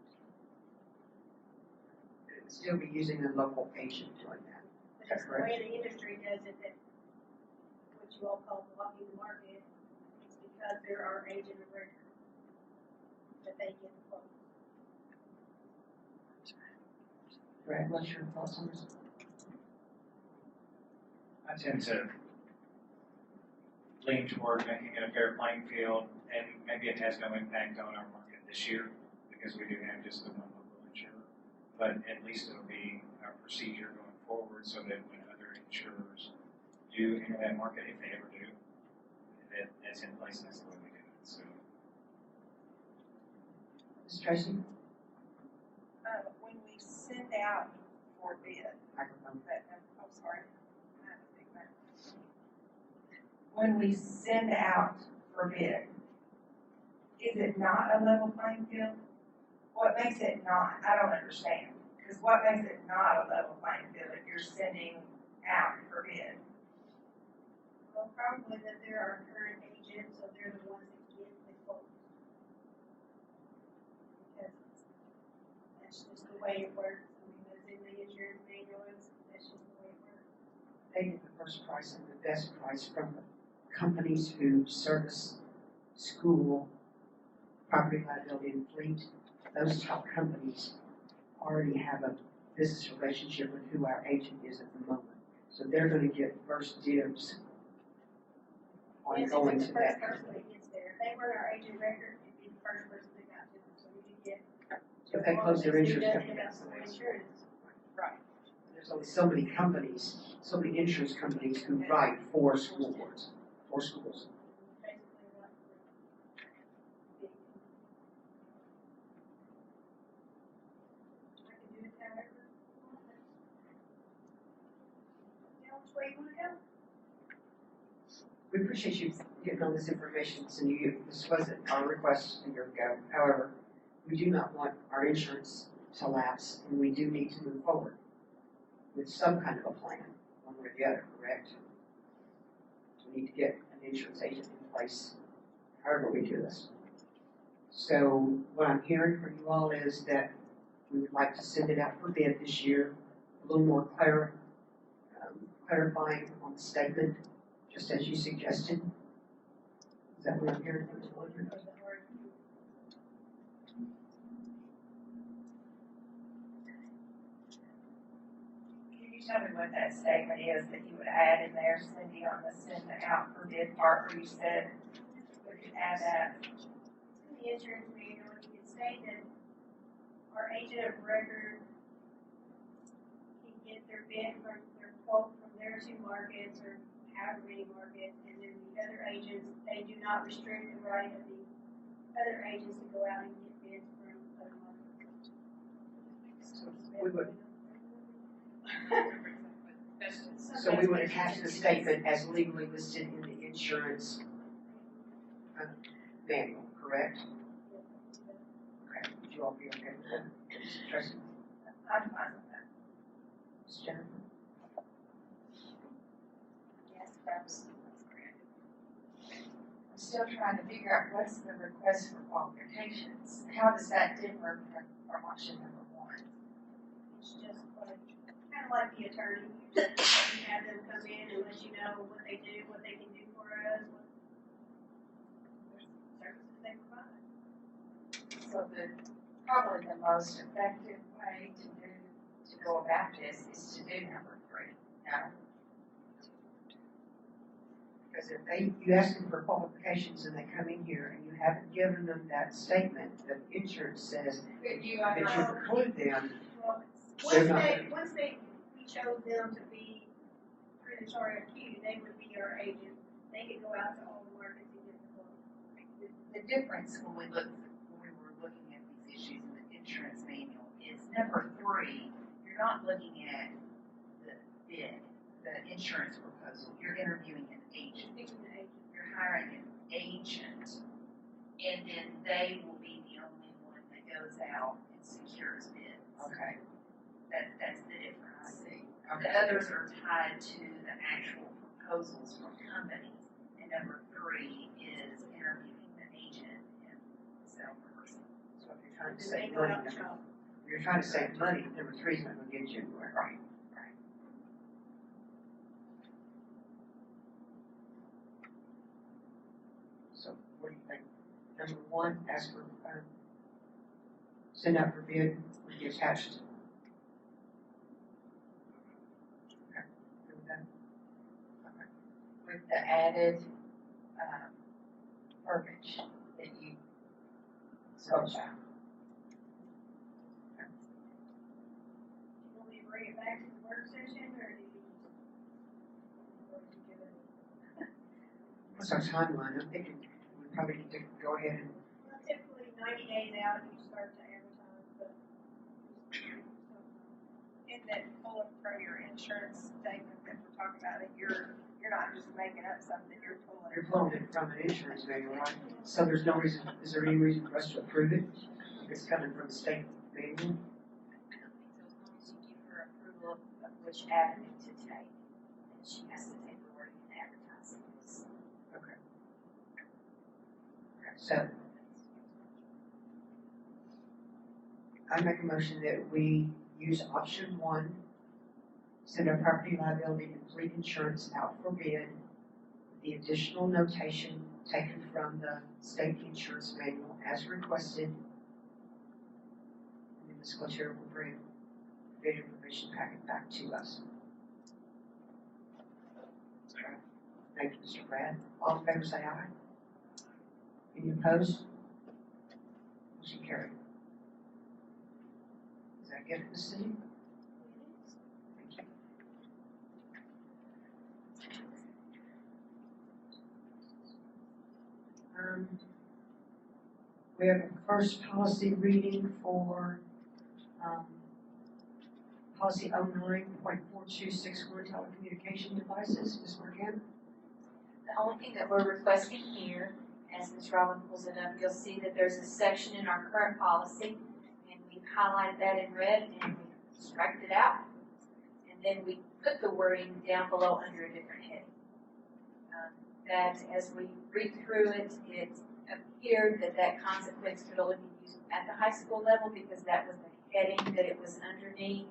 Still be using a local agent doing that. But it's the way the industry does it, that what you all call blocking the market, it's because they're our agent of record that they get the quote. Brad, what's your thoughts on this? I tend to lean toward making it a fair playing field, and maybe it has no impact on our market this year because we do have just the one local insurer. But at least it'll be our procedure going forward so that when other insurers do enter that market, if they ever do, that's in place and that's the way we do it. So, Ms. Tracy? When we send out for bid, Microphone. I'm sorry. When we send out for bid, is it not a level playing field? What makes it not? I don't understand. Because what makes it not a level playing field if you're sending out for bid? Well, probably that they're our current agent, so they're the ones that get the quote. Because that's just the way it works. I mean, that's in the insurance manuals, that's just the way it works. They get the first price and the best price from the companies who service school, property liability and fleet. Those top companies already have a business relationship with who our agent is at the moment. So they're going to get first dibs on Yes, going it's to the that first person company. that gets there. If they were our agent record, it'd be the first person that got to them, so we could get. So if they close their insurance Who doesn't company. have some insurance. Right. There's only so many companies, so many insurance companies who write for school boards, for schools. I can do it however. Tell which way you wanna go. We appreciate you getting all this information, so this wasn't our request a year ago. However, we do not want our insurance to lapse, and we do need to move forward with some kind of a plan, one way or the other, correct? We need to get an insurance agent in place, however we do this. So what I'm hearing from you all is that we would like to send it out for bid this year, a little more clarifying on the statement, just as you suggested. Is that what I'm hearing from you all? Can you tell me what that statement is that you would add in there, Cindy, on the send out for bid part where you said we could add that? In the insurance manual, you can state that our agent of record can get their bid from, their quote from their two markets or however many markets, and then the other agents, they do not restrict the right of the other agents to go out and get bids from other markets. We would. So we would attach the statement as legally listed in the insurance manual, correct? Okay, would you all be okay with that? Tracy? I'm fine with that. Ms. Jennifer? Yes, that's correct. I'm still trying to figure out what's the request for qualifications. How does that differ from option number one? It's just like, kind of like the attorney, you just have them come in and let you know what they do, what they can do for us, what services they provide. So probably the most effective way to go about this is to do number three. No? Because if you ask them for qualifications and they come in here and you haven't given them that statement that insurance says that you include them, Well, they're once we chose them to be through the RFQ, they would be our agent. They could go out to all the markets and get the quotes. The difference when we were looking at these issues in the insurance manual is number three, you're not looking at the bid, the insurance proposal. You're interviewing an agent. You're hiring an agent, and then they will be the only one that goes out and secures bids. Okay. That's the difference. I see. The others are tied to the actual proposals from companies, and number three is interviewing the agent and salesperson. So if you're trying to save money, you're trying to save money, number three is not going to get you anywhere. Right. So what do you think? Number one, ask for, send out for bid, would be attached. Okay. Good with that? Okay. With the added verbiage that you spoke about. You want me to bring it back to the work session, or do you? What's our timeline? I'm thinking we probably need to go ahead and, Well, typically 90 days out, you start to advertise, but. In that pulling from your insurance statement that we're talking about, that you're not just making up something, you're pulling it from an insurance manual, right? So there's no reason, is there any reason for us to approve it? If it's coming from the state manual? I don't think so, as long as you give her approval of which avenue to take, and she has to take the wording and advertising this. Okay. So, I make a motion that we use option one, send our property liability and fleet insurance out for bid, with the additional notation taken from the state insurance manual as requested. And then Ms. Cloutier will bring the bid information packet back to us. Thank you, Mr. Brad. All in favor say aye. Any opposed? Motion carried. Is that good, Ms. City? Thank you. We have a first policy reading for policy 09.4261 telecommunication devices. Ms. Morgan? The only thing that we're requesting here, as Ms. Robin pulls it up, you'll see that there's a section in our current policy, and we've highlighted that in red, and we striked it out, and then we put the wording down below under a different heading. That as we read through it, it appeared that consequence could only be used at the high school level because that was the heading that it was underneath,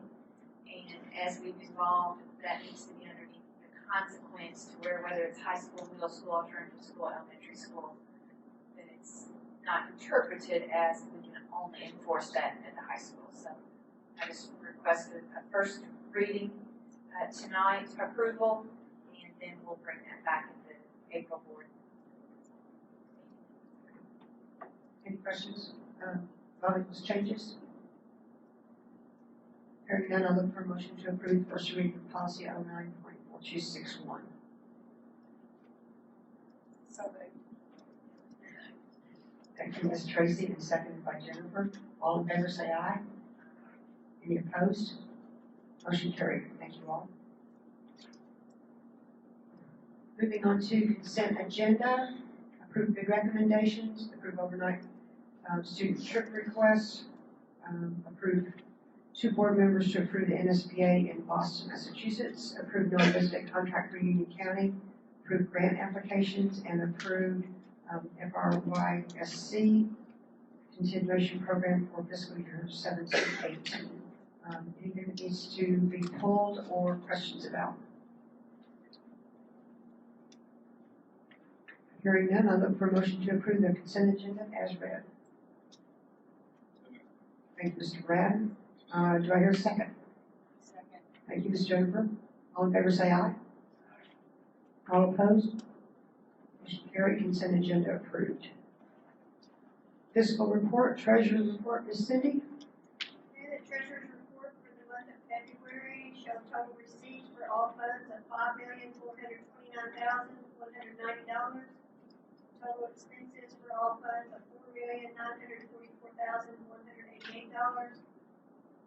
and as we've evolved, that needs to be underneath the consequence to whether it's high school, middle school, alternative school, elementary school, that it's not interpreted as we can only enforce that at the high school. So I just requested a first reading tonight, approval, and then we'll bring that back at the April board. Any questions about those changes? Hearing none, I'll look for a motion to approve first reading of policy 09.4261. So moved. Thank you, Ms. Tracy, and seconded by Jennifer. All in favor say aye. Any opposed? Motion carried. Thank you all. Moving on to consent agenda, approve bid recommendations, approve overnight student trip requests, approve 2 board members to approve the NSBA in Boston, Massachusetts, approve non-resident contract for Union County, approve grant applications, and approve FRYSC continuation program for fiscal year 17-18. Anything that needs to be pulled or questions about? Hearing none, I look for a motion to approve the consent agenda as read. Thank you, Mr. Brad. Do I hear a second? Second. Thank you, Ms. Jennifer. All in favor say aye. All opposed? Motion carried. Consent agenda approved. Fiscal report, treasurer's report, Ms. Cindy. Okay, the treasurer's report for the month of February showed total receipts for all funds of $5,429,190. Total expenses for all funds of $4,944,188.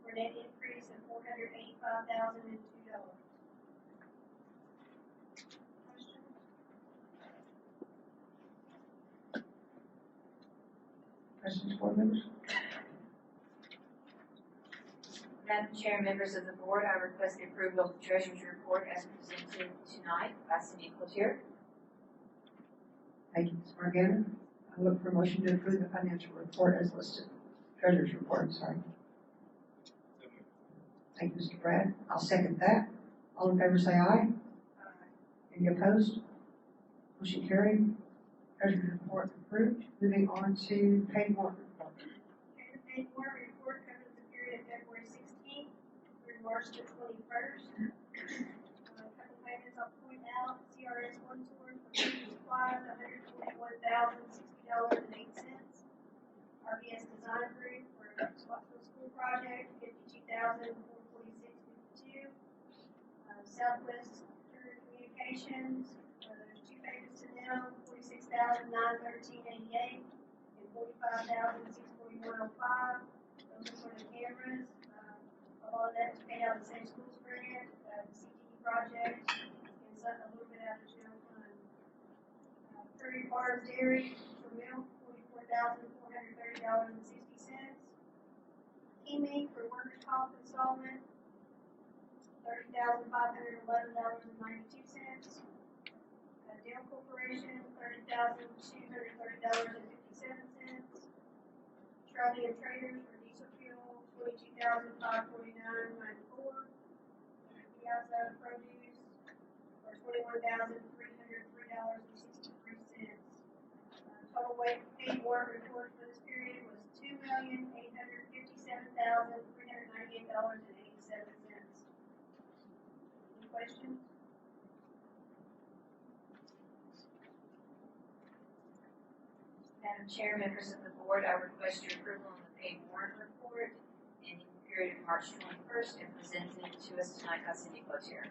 For net increase of $485,002. Questions, board members? Madam Chair, members of the board, I request the approval of the treasurer's report as presented tonight by Cindy Cloutier. Thank you, Ms. Morgana. I look for a motion to approve the financial report as listed. Treasurer's report, I'm sorry. Thank you, Mr. Brad. I'll second that. All in favor say aye. Any opposed? Motion carried. Treasurer's report approved. Moving on to paid warrant report. Okay, the paid warrant report covers the period of February 16th through March the 21st. A couple payments I'll point out. CRS 1 tour for supplies, $141,060.08. RBS Design Group for Scottsville School Project, $52,446.52. Southwest Communications, there's 2 payments to them, $46,913.88 and $45,641.05. Those are for the cameras. A lot of that was paid out of the same schools grant, the CTE project, and a little bit out of the general fund. Prairie Farms Dairy for milk, $44,430.60. Teaming for workers' comp installment, $30,511.92. Dale Corporation, $30,230.57. Trolley and Traders for diesel fuel, $22,549.94. Piazza Produce for $21,303.63. Total paid warrant report for this period was $2,857,398.87. Any questions? Madam Chair, members of the board, I request your approval on the paid warrant report ending the period of March 21st and presented to us tonight by Cindy Cloutier.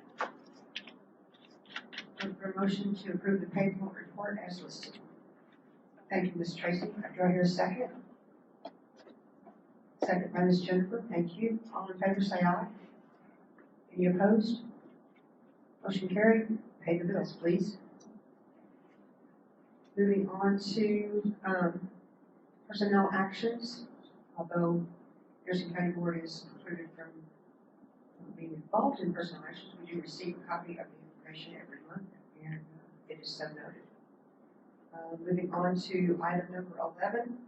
Look for a motion to approve the paid warrant report as listed. Thank you, Ms. Tracy. Do I hear a second? Second by Ms. Jennifer. Thank you. All in favor say aye. Any opposed? Motion carried. Pay the bills, please. Moving on to personnel actions. Although Henderson County Board is precluded from being involved in personnel actions, we do receive a copy of the information every month, and it is so noted. Moving on to item number 11,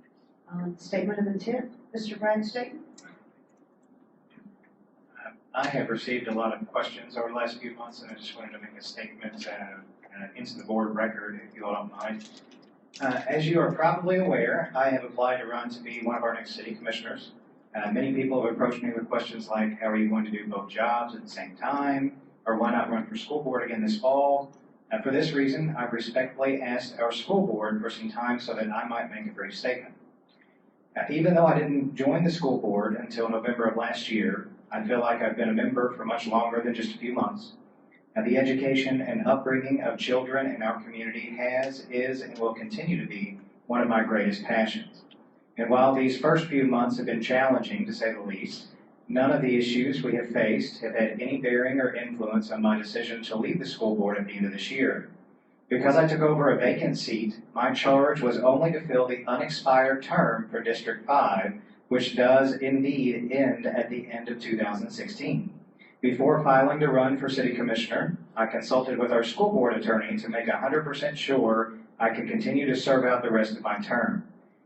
statement of intent. Mr. Brad Staten. I have received a lot of questions over the last few months, and I just wanted to make a statement into the board record, if you all don't mind. As you are probably aware, I have applied to run to be one of our next city commissioners. Many people have approached me with questions like, how are you going to do both jobs at the same time? Or why not run for school board again this fall? For this reason, I've respectfully asked our school board for some time so that I might make a brief statement. Even though I didn't join the school board until November of last year, I feel like I've been a member for much longer than just a few months. The education and upbringing of children in our community is, and will continue to be one of my greatest passions. And while these first few months have been challenging, to say the least, none of the issues we have faced have had any bearing or influence on my decision to leave the school board at the end of this year. Because I took over a vacant seat, my charge was only to fill the unexpired term for District 5 which does indeed end at the end of 2016. Before filing to run for city commissioner, I consulted with our school board attorney to make 100% sure I could continue to serve out the rest of my term.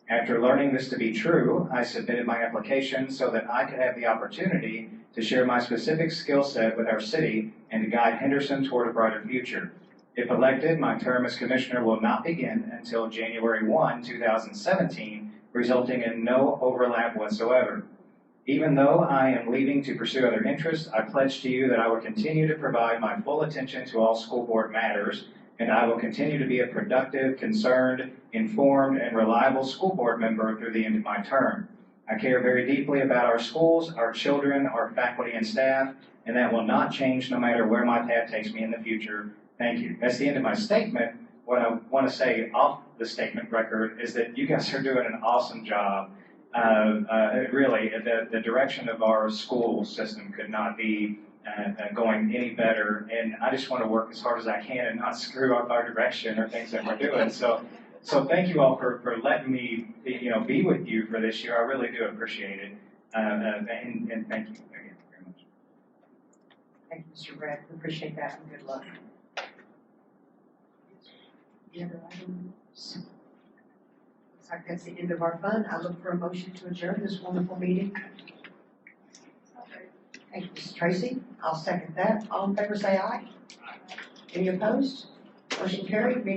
After learning this to be true, I submitted my application so that I could have the opportunity to share my specific skill set with our city and to guide Henderson toward a brighter future. If elected, my term as commissioner will not begin until January 1, 2017, resulting in no overlap whatsoever. Even though I am leaving to pursue other interests, I pledge to you that I will continue to provide my full attention to all school board matters, and I will continue to be a productive, concerned, informed, and reliable school board member through the end of my term. I care very deeply about our schools, our children, our faculty and staff, and that will not change no matter where my path takes me in the future. Thank you. That's the end of my statement. What I want to say off the statement record is that you guys are doing an awesome job. Really, the direction of our school system could not be going any better, and I just want to work as hard as I can and not screw up our direction or things that we're doing. So thank you all for letting me be with you for this year. I really do appreciate it, and thank you again very much. Thank you, Mr. Brad. We appreciate that and good luck. Any other items? Looks like that's the end of our fun. I look for a motion to adjourn this wonderful meeting. Thank you, Mrs. Tracy. I'll second that. All in favor say aye. Any opposed? Motion carried. Meeting